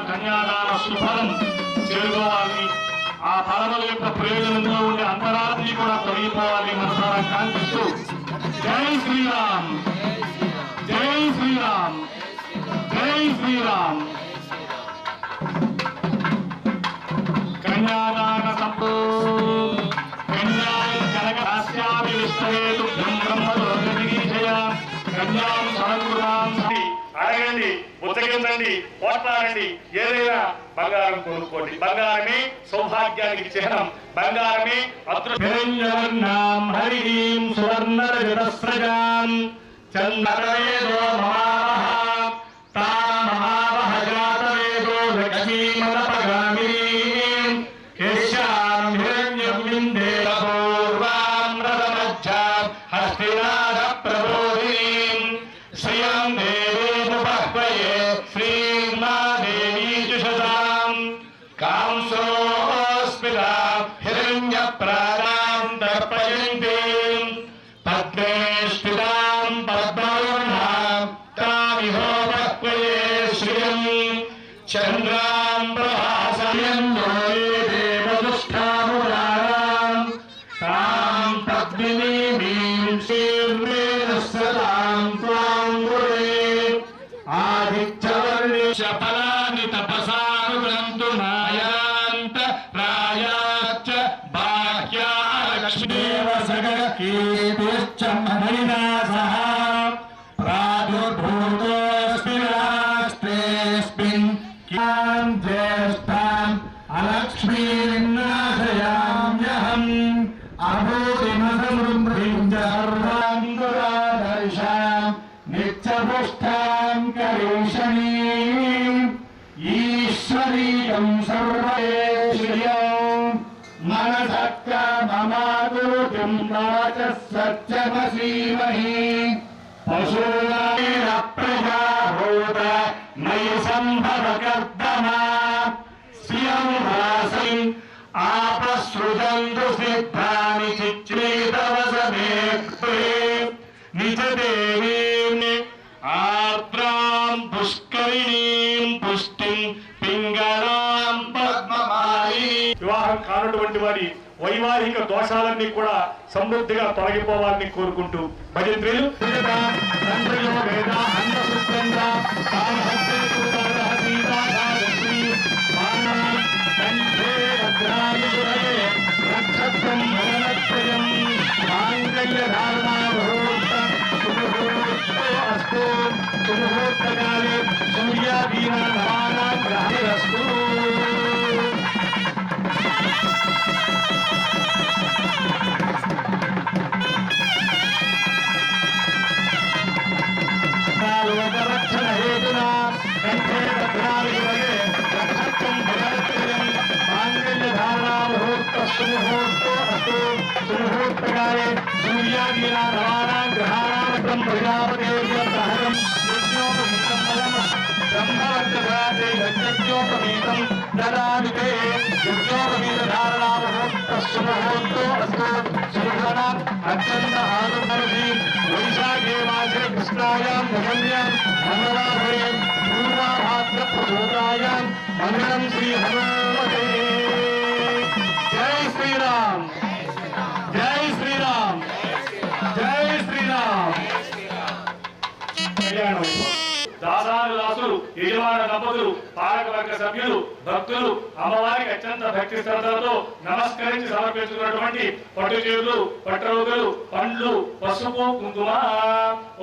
కన్యాదాన సుఫలం చేరుకోవాలి, ఆ ఫలముల యొక్క ప్రయోజనంలో ఉండే అంతరాన్ని కూడా తొలగిపోవాలి మనసారా కాంక్షిస్తూ జై శ్రీరామ్ జై శ్రీరామ్ జై శ్రీరామ్. కన్యాదాన కనకాస్యామి విస్తరేతు బ్రహ్మలోకజయ కన్యాం సరంగురాం. అడగండి, ఉత్తగించండి, పోట్లాడండి, ఏదైనా బంగారం కొనుక్కోండి. బంగారమే సౌభాగ్యానికి చిహ్నం, బంగారమే అదృష్టం. హరిం సువర్ణరజతస్రజాం చంద్రవేదో మహావహ తాం మహావహ జాతవేదో లక్ష్మీమనపగామినీం కేశాం హిరణ్యం విందేన పూర్వాం రథమధ్యాం హస్తినాథ ప్రబోధినీం శ్రియం దేవేముపహ్వయే శ్రీమాదేవీ జుషతాం కాంసోస్మితాం హిరణ్యప్రాణాం తర్పయంతీం పద్మే స్థితాం పద్మవర్ణాం తామిహోపహ్వయే శ్రియం చంద్రాం ప్రభాసయం దేవదుష్టామురారాం తాం పద్మినీం శ్రీర్వేదస్సతాం త్వాం గురే ఆదిత్యవర్ణిష ఫలాని తపసానుగ్రంథు నాయాంత రాయాచ్చ బాహ్యా లక్ష్మీదేవ సగ కీర్తిశ్చ మణినాసః ప్రాదుర్భూతోస్మిన్ రాష్ట్రేస్మిన్ క్యాం జ్యేష్ఠాం అలక్ష్మీర్నాశయామ్యహం అభూతిమసమృద్ధిం చ సర్వాంగురాదర్శాం నిత్యపుష్టాం కరీషణీం ఈశ్వరీయం సర్వేశ్వర్యం మనసక్క మమాగోపిం వాచ సత్యమసీమహి పశూనాయ ప్రజాభూత మయి సంభవ కర్దమా శ్రియం వాసం ఆపసృజంతు సిద్ధాని చిచ్ఛేదవసమే నిజ దేవీం ఆర్ద్రాం పుష్కరిణీం పుష్టిం పింగళాం పద్మమాలి. వివాహం కానటువంటి వారి వైవాహిక దోషాలన్నీ కూడా సమృద్ధిగా తొలగిపోవాలని కోరుకుంటూ భజంత్రులు సుముహూర్తకాలే సూర్యాదీనా నవానాం గ్రహరస్తు. రక్షణ హేతునా కంఠే భద్రాలి రక్షత్వం భగవత్ప్రియం మాంగళ్య ధారణా ముహూర్త సుముహూర్తో అస్తు. సుముహూర్తకాలే సూర్యాదీనా నవానాం గ్రహాణాం ప్రజాపతేర్యహరం యజ్ఞోపవీతం ఫలం బ్రహ్మవర్చసాదే యజ్ఞోపవీతం దదామి తే. యజ్ఞోపవీత ధారణా ముహూర్త సుముహూర్తో అస్తు. సుముహూర్తం అత్యంత ఆనుభవసి వైశాఖే మాసే కృష్ణాయాం నవమ్యాం మంగళాభరే పూర్వాభాద్ర ప్రసూతాయాం మంగళం శ్రీ హనుమతే. జై శ్రీరామ్, జై శ్రీరామ్, జై శ్రీరామ్. కళ్యాణం దాసాను దాసులు, యజమాన దంపతులు, పాలకవర్గ సభ్యులు, భక్తులు అమ్మవారికి అత్యంత భక్తి శ్రద్ధలతో నమస్కరించి సమర్పించుకున్నటువంటి పట్టు చీరలు, పట్టురోగులు, పండ్లు, పసుపు, కుంకుమ.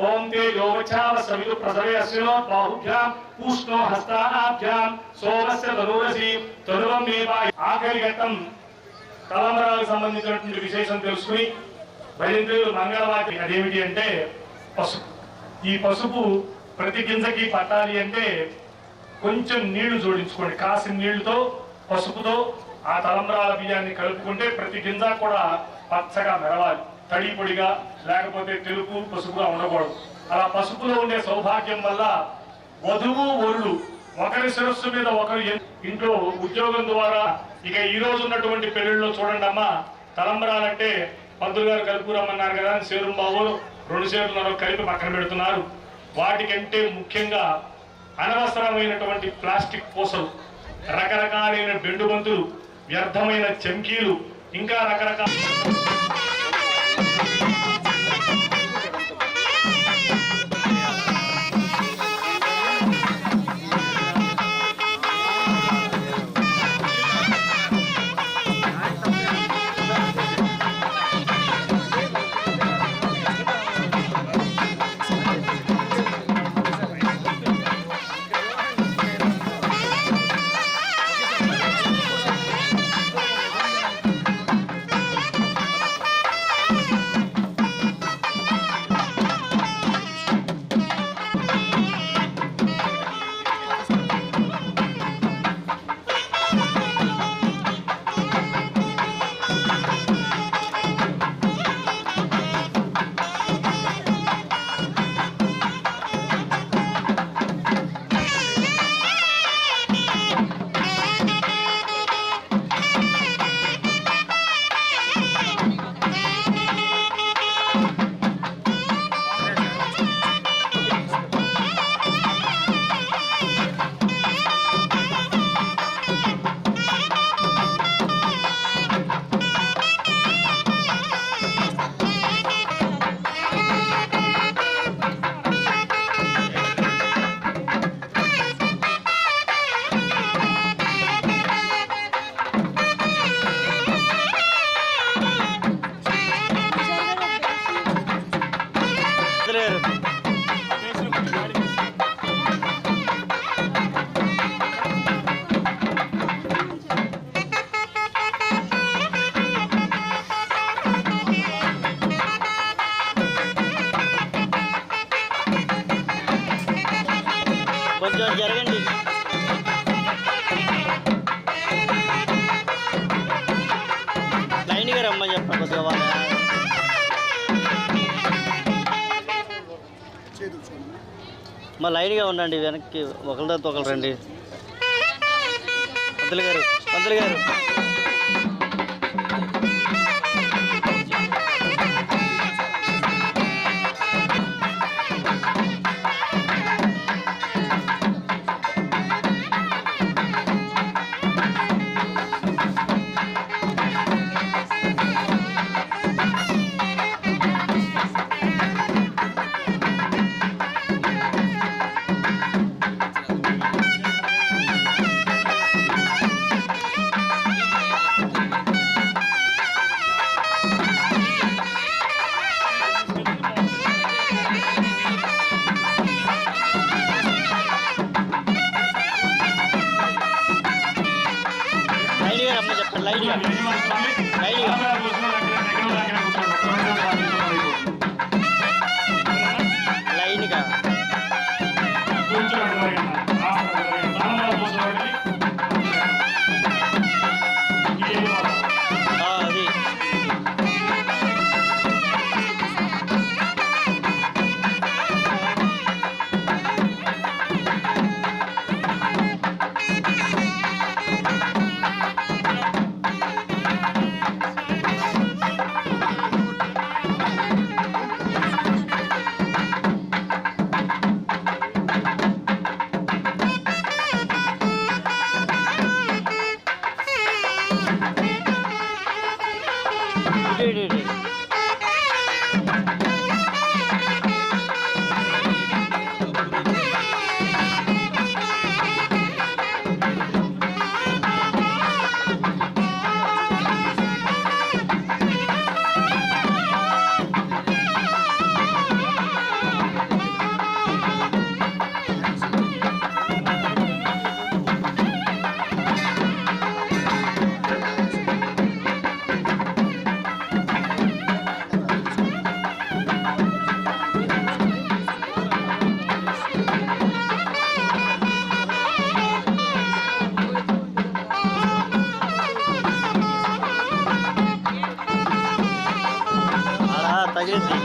ఓం తేజోవచ్ఛావ సవితు ప్రసవే అశ్వినో బాహుభ్యాం పూష్ణో హస్తాభ్యాం సోమస్య తనూరసి తనువం మే పాహి. ఆఖరి ఘట్టం తలంబరాలకు సంబంధించినటువంటి విశేషం తెలుసుకుని భజంత్రులు మంగళవాద్యం. అదేమిటి అంటే పసుపు. ఈ పసుపు ప్రతి గింజకి పట్టాలి అంటే కొంచెం నీళ్లు జోడించుకోండి. కాసిన నీళ్లతో పసుపుతో ఆ తలంబ్రాల బియ్యాన్ని కలుపుకుంటే ప్రతి గింజ కూడా పచ్చగా మెరవాలి. తడి పొడిగా లేకపోతే తెలుపు పసుపుగా ఉండకూడదు. అలా పసుపులో ఉండే సౌభాగ్యం వల్ల వధువు వరులు ఒకరి శిరస్సు మీద ఒకరు ఇంట్లో ఉద్యోగం ద్వారా. ఇక ఈ రోజు ఉన్నటువంటి పెళ్లిళ్ళలో చూడండి అమ్మా, తలంబ్రాలంటే పంతులు గారు కలుపు రమ్మన్నారు కదా అని సేరు బాబులు 2 సేరులను కలిపి పక్కన పెడుతున్నారు. వాటికంటే ముఖ్యంగా అనవసరమైనటువంటి ప్లాస్టిక్ పూసలు, రకరకాలైన బెండు బంతులు, వ్యర్థమైన చెంకీలు, ఇంకా రకరకాల కొద్దిగా వాళ్ళ మా లైన్గా ఉండండి, వెనక్కి ఒకరితో ఒకరు రండి. పంతులు గారు, పంతులు గారు. తగిలింది.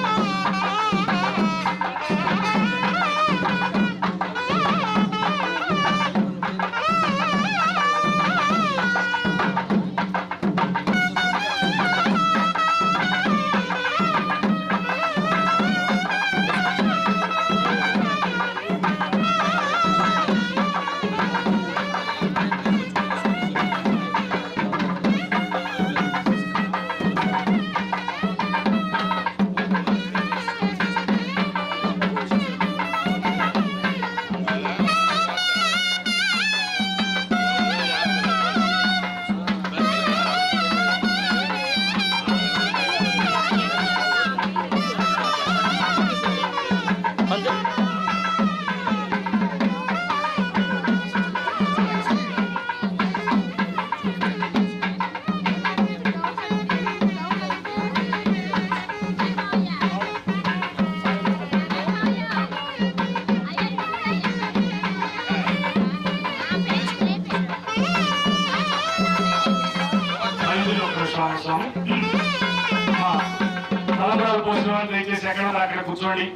తలంబరాలు పోసిన వాళ్ళు దయచేసి ఎక్కడ అక్కడ కూర్చోండి.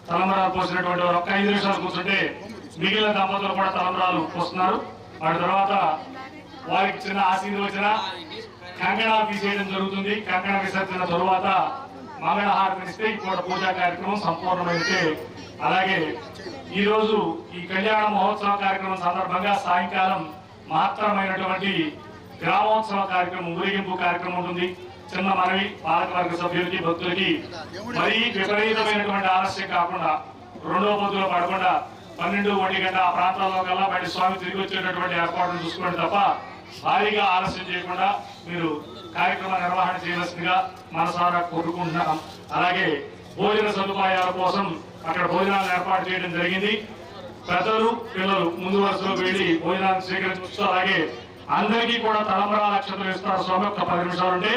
తలంబరాలు పోసినటువంటి వారు ఒక్క 5 నిమిషాలు కూర్చుంటే మిగిలిన దంపతులు కూడా తలంబరాలు పోస్తున్నారు. వాటి తర్వాత వారికి చిన్న ఆశీర్వచన కంకణాలు తీసేయడం జరుగుతుంది. కంకణ విసర్జన తరువాత మంగళహారతిని ఇస్తే ఇక్కడ పూజా కార్యక్రమం సంపూర్ణమైతే. అలాగే ఈ రోజు ఈ కళ్యాణ మహోత్సవ కార్యక్రమం సందర్భంగా సాయంకాలం మహత్తరమైనటువంటి గ్రామోత్సవ కార్యక్రమం, ఊరేగింపు కార్యక్రమం ఉంటుంది. చిన్న మనవి పాలకవర్గ సభ్యులకి, భక్తులకి మరీ విపరీతమైనటువంటి ఆలస్యం కాకుండా, రెండో పొద్దులో పడకుండా 12-1 గంట ఆ ప్రాంతాల్లో కల్లా బయట స్వామి తిరిగి వచ్చేటటువంటి ఏర్పాట్లు చూసుకోండి తప్ప భారీగా ఆలస్యం చేయకుండా మీరు కార్యక్రమ నిర్వహణ చేయవలసిందిగా మనసారా కోరుకుంటున్నాం. అలాగే భోజన సదుపాయాల కోసం అక్కడ భోజనాలు ఏర్పాటు చేయడం జరిగింది. పెద్దలు పిల్లలు ముందు వరుసలోకి వెళ్లి భోజనాన్ని స్వీకరించవచ్చు. అలాగే అందరికీ కూడా తలంబరాల అక్షతలు ఇస్తారు స్వామి. ఒక 10 నిమిషాలు ఉంటే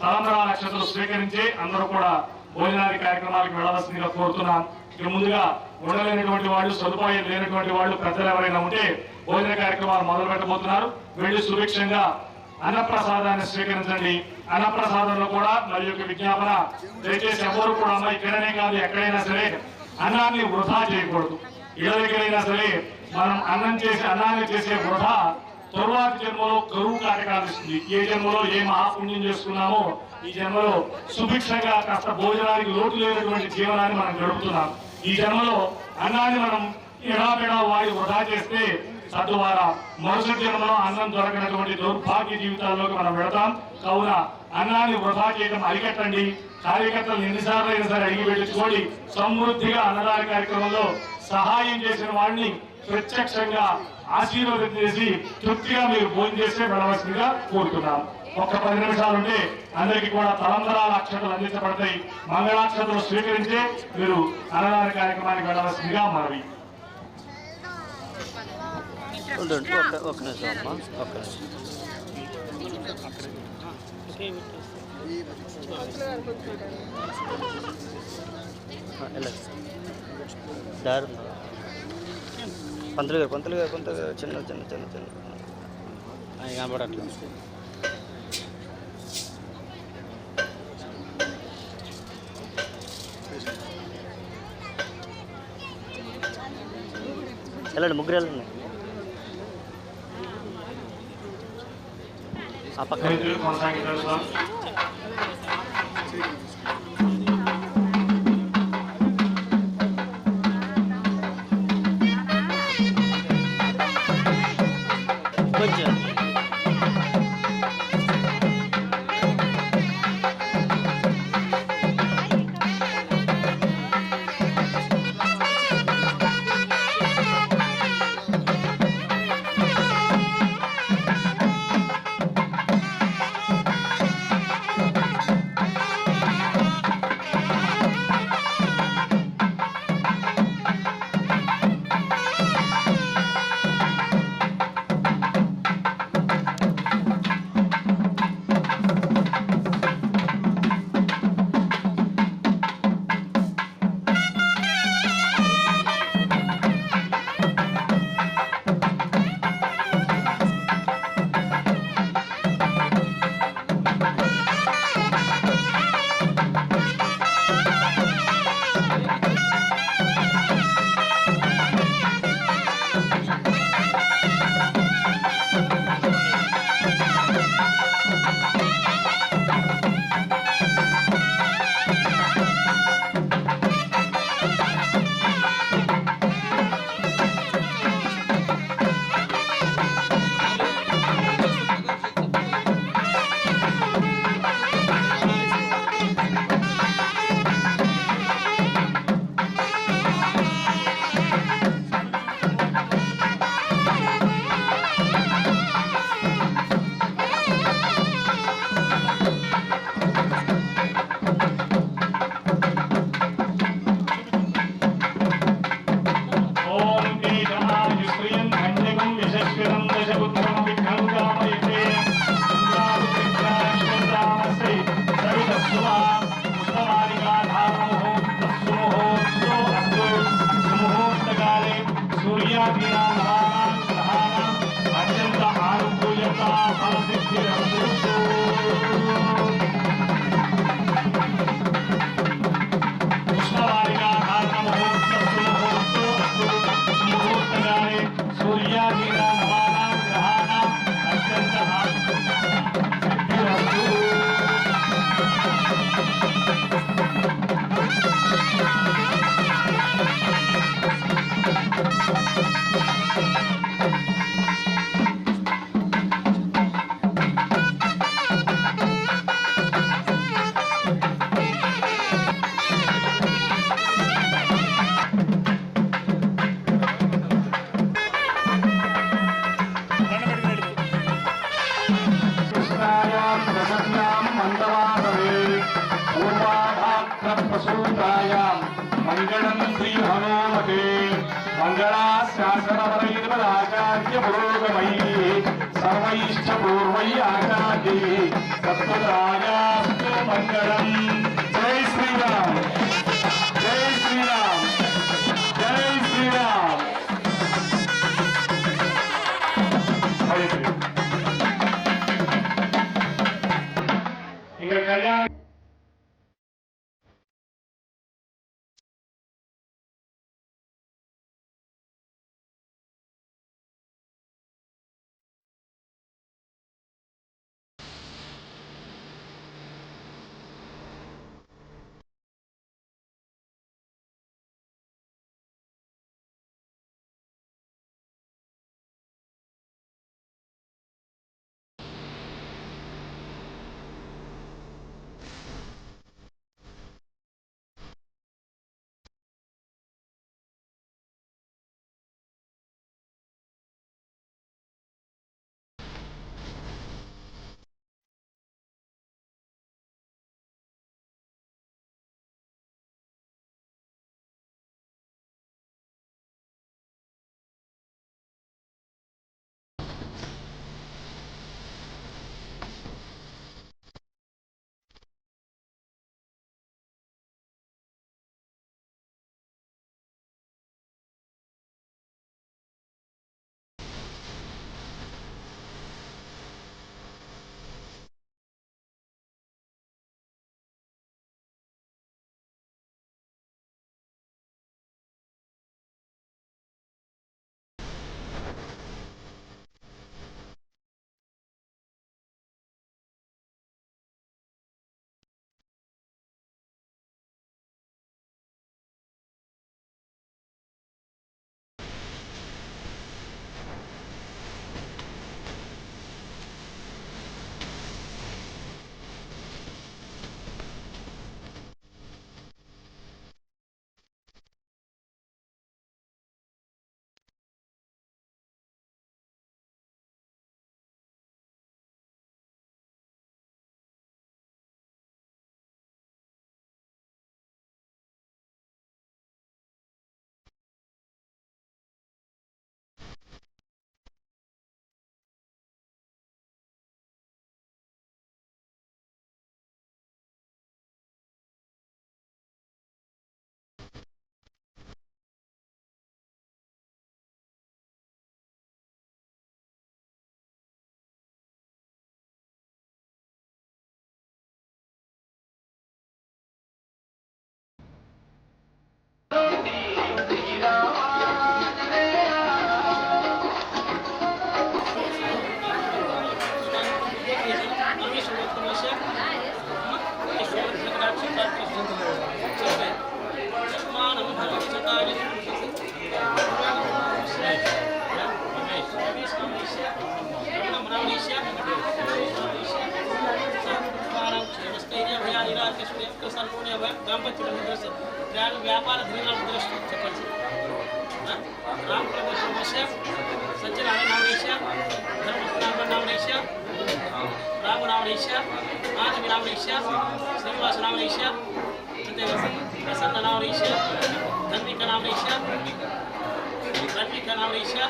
తలంబరాల అక్షతలు స్వీకరించి అందరూ కూడా భోజనాది కార్యక్రమాలకు వెళ్ళవలసిందిగా కోరుతున్నాం. ఇక ముందుగా ఉండలేనటువంటి వాళ్ళు, సదుపాయం లేనటువంటి వాళ్ళు, పెద్దలు ఎవరైనా ఉంటే భోజన కార్యక్రమాలు మొదలు పెట్టబోతున్నారు. వెళ్లి సుభిక్షంగా అన్నప్రసాదాన్ని స్వీకరించండి. అన్నప్రసాదంలో కూడా మరి యొక్క విజ్ఞాపన, దయచేసి ఎవరు కూడా ఇక్కడనే కాదు ఎక్కడైనా సరే అన్నాన్ని వృధా చేయకూడదు. ఇళ్ళ దగ్గరైనా సరే మనం అన్నాన్ని చేసే వృధా తరువాతి జన్మలో కరువు కాటకాలు ఇస్తుంది. ఏ జన్మలో ఏ మహాపుణ్యం చేసుకున్నామో ఈ జన్మలో సుభిక్షంగా కాస్త భోజనానికి లోటు లేనటువంటి జీవనాన్ని మనం గడుపుతున్నాం. ఈ జన్మలో అన్నాన్ని మనం ఎడాపెడా వాడి వృధా చేస్తే తద్వారా మరుసటి జన్మలో అన్నం దొరకనటువంటి దౌర్భాగ్య జీవితాల్లోకి మనం వెళతాం. కావున అన్నాన్ని వృధా చేయడం అరికట్టండి. కార్యకర్తలు ఎన్నిసార్లు అయినా సరే అడిగి పెట్టించుకోండి. సమృద్ధిగా అన్నదాన కార్యక్రమంలో సహాయం చేసిన వాడిని ప్రత్యక్షంగా ఆశీర్వాదం చేసి తృప్తిగా మీరు భోజనం చేస్తే వెళ్ళవలసిందిగా కోరుతున్నాం. ఒక్క 10 నిమిషాలుంటే అందరికీ కూడా తలంబరాల అక్షతలు అందించబడతాయి. మంగళాక్షతలు స్వీకరించే మీరు అన్నదాన కార్యక్రమానికి వెళ్ళవలసిందిగా మనవి. ఒక్క నిమిషం అమ్మా, ఒక్క నిమిషం. దారు పంతులు గారు చిన్న ఆయన కనపడట్లేదు. వెళ్ళండి, ముగ్గురు వెళ్ళండి. ఆ పక్క కొంచెం మంగళం శ్రీ హనుమతే మంగళాశాసనవరైర్మదాచార్య పురోగమై సర్వైశ్చ పూర్వై ఆచార్యై సత్వదాయాస్తు మంగళం. జై శ్రీరామ్, జై శ్రీరామ్, జై శ్రీరామ్. వ్యాపార చెప్పండి राम प्रभु नमस्या सत्यनारायण नामरेश्या धर्म नामरेश्या राम नामरेश्या आनंद नामरेश्या श्रीनिवास नामरेश्या प्रसन्न नामरेश्या धन्विका नामरेश्या रणविका नामरेश्या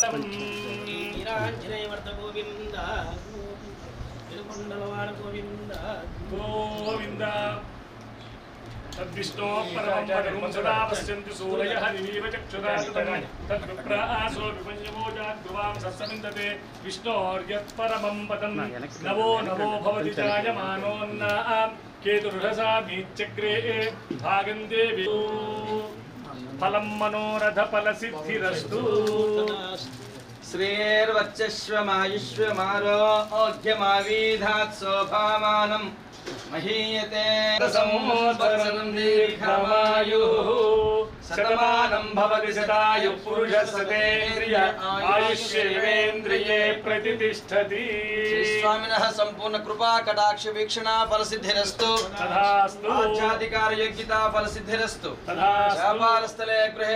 వీరాంజనేయ వర్త గోవింద తిరుకొండలవాడ గోవింద గోవింద తద్విష్ణో పరమం పదం సదా పశ్యంతి సూరయః దివీవ చక్షురా తద్విప్రాసో విపన్యమోజాద్భువాం సత్సమిందతే విష్ణోర్యత్పరమం పదం నవో నవో భవతి జాయమానోన్నాం కేతుర్హసా మీచక్రే భాగం దేవి ఫలం మనోరథ ఫల సిద్ధిరస్తు श्रेर्वच्चश्वमायुष्वमारोग्यमावीधात् शोभामानं महीयते సంవత్సరం దీర్ఘమాయుః శతమానం భవతి శతాయుః పురుషः సతేంద్రియ ఆయుష్యేవేంద్రియే ప్రతిష్టతి स्वामिनः संपूर्ण कृपा कटाक्ष वीक्षणा फलसिद्धिरस्तु తథాస్తు आध्यात्मिकार योग्यता फलसिद्धिरस्तु తథాస్తు व्यापारस्थले गृहे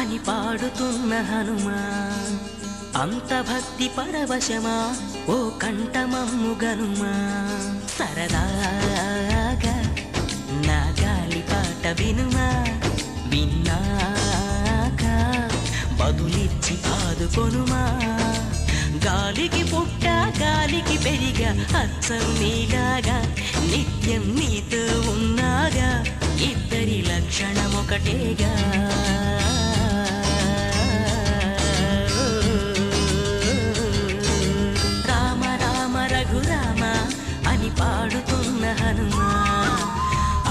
అని పాడుతున్న హనుమా అంత భక్తి పరవశమా ఓ కంఠమమ్ము గనుమా సరదాగా నా గాలి పాట వినుమా విన్నాక బదులిచ్చి ఆదుకొనుమా గాలికి పుట్ట గాలికి పెరిగా అచ్చం నీలాగా నిత్యం నీతో ఉన్నాగా ఇద్దరి లక్షణం ఒకటేగా రామ రామ రఘురామ అని పాడుతున్న హనుమా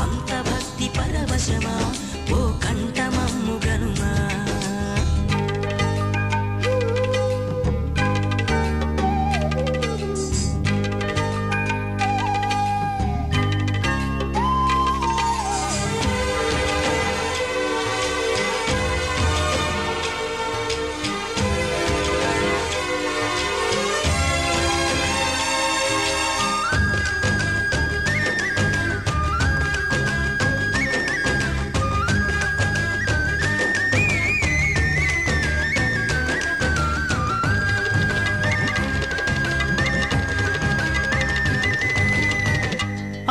అంత భక్తి పరవశమా ఓ కంఠమమ్ము గనుమా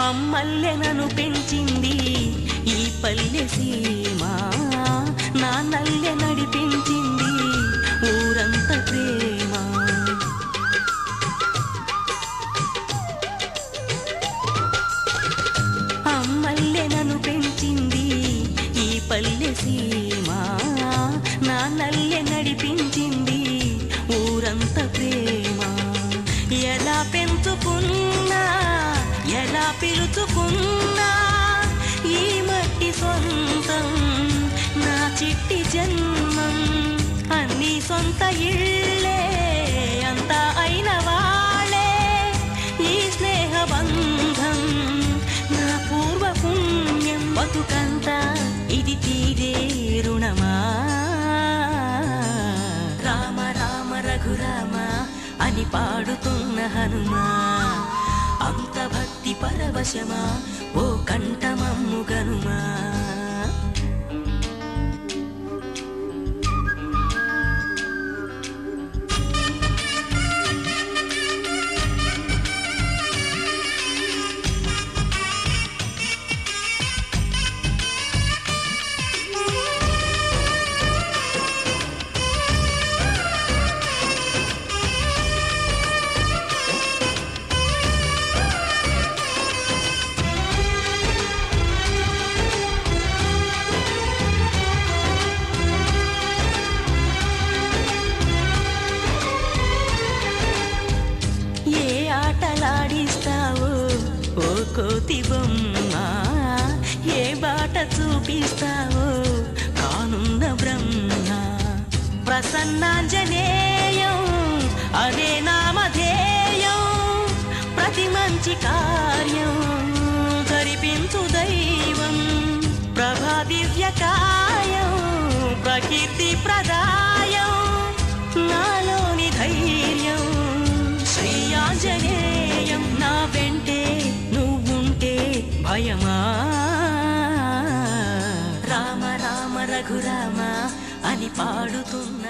అమ్మల్లె నన్ను పెంచింది ఈ పల్లె సీమ నా నల్లె నడిపించింది ఊరంత ప్రేమ అమ్మల్లె నన్ను పెంచింది ఈ పల్లె సీమ నా నల్లె నడిపించింది ఊరంత ప్రేమ ఎలా పెంచుకున్నా ఎలా పిలుచుకున్నా ఈ మట్టి సొంతం నా చిట్టి జన్మం అన్ని సొంత ఇళ్ళే అంతా అయిన వాళ్ళే ఈ స్నేహ బంధం నా పూర్వ పుణ్యం బతుకంతా ఇది తీరే రుణమా రామ రామ రఘురామ అని పాడుతున్న హనుమా అంత భక్తి పరవశమా ఓ కంఠమమ్ము గనుమా ఆటలాడిస్తావో ఓ కోతి బొమ్మ ఏ బాట చూపిస్తావో కానున్న బ్రహ్మ ప్రసన్నాంజనేయం అదే నామధేయం ప్రతి మంచి కార్యం జరిపించు దైవం ప్రభా దివ్యకాయం ప్రకీర్తి ప్రదాయం నాలోని ధైర్యం శ్రీ ఆంజనేయం నా వెంటే నువ్వుంటే భయమా రామ రామ రఘురామ అని పాడుతున్న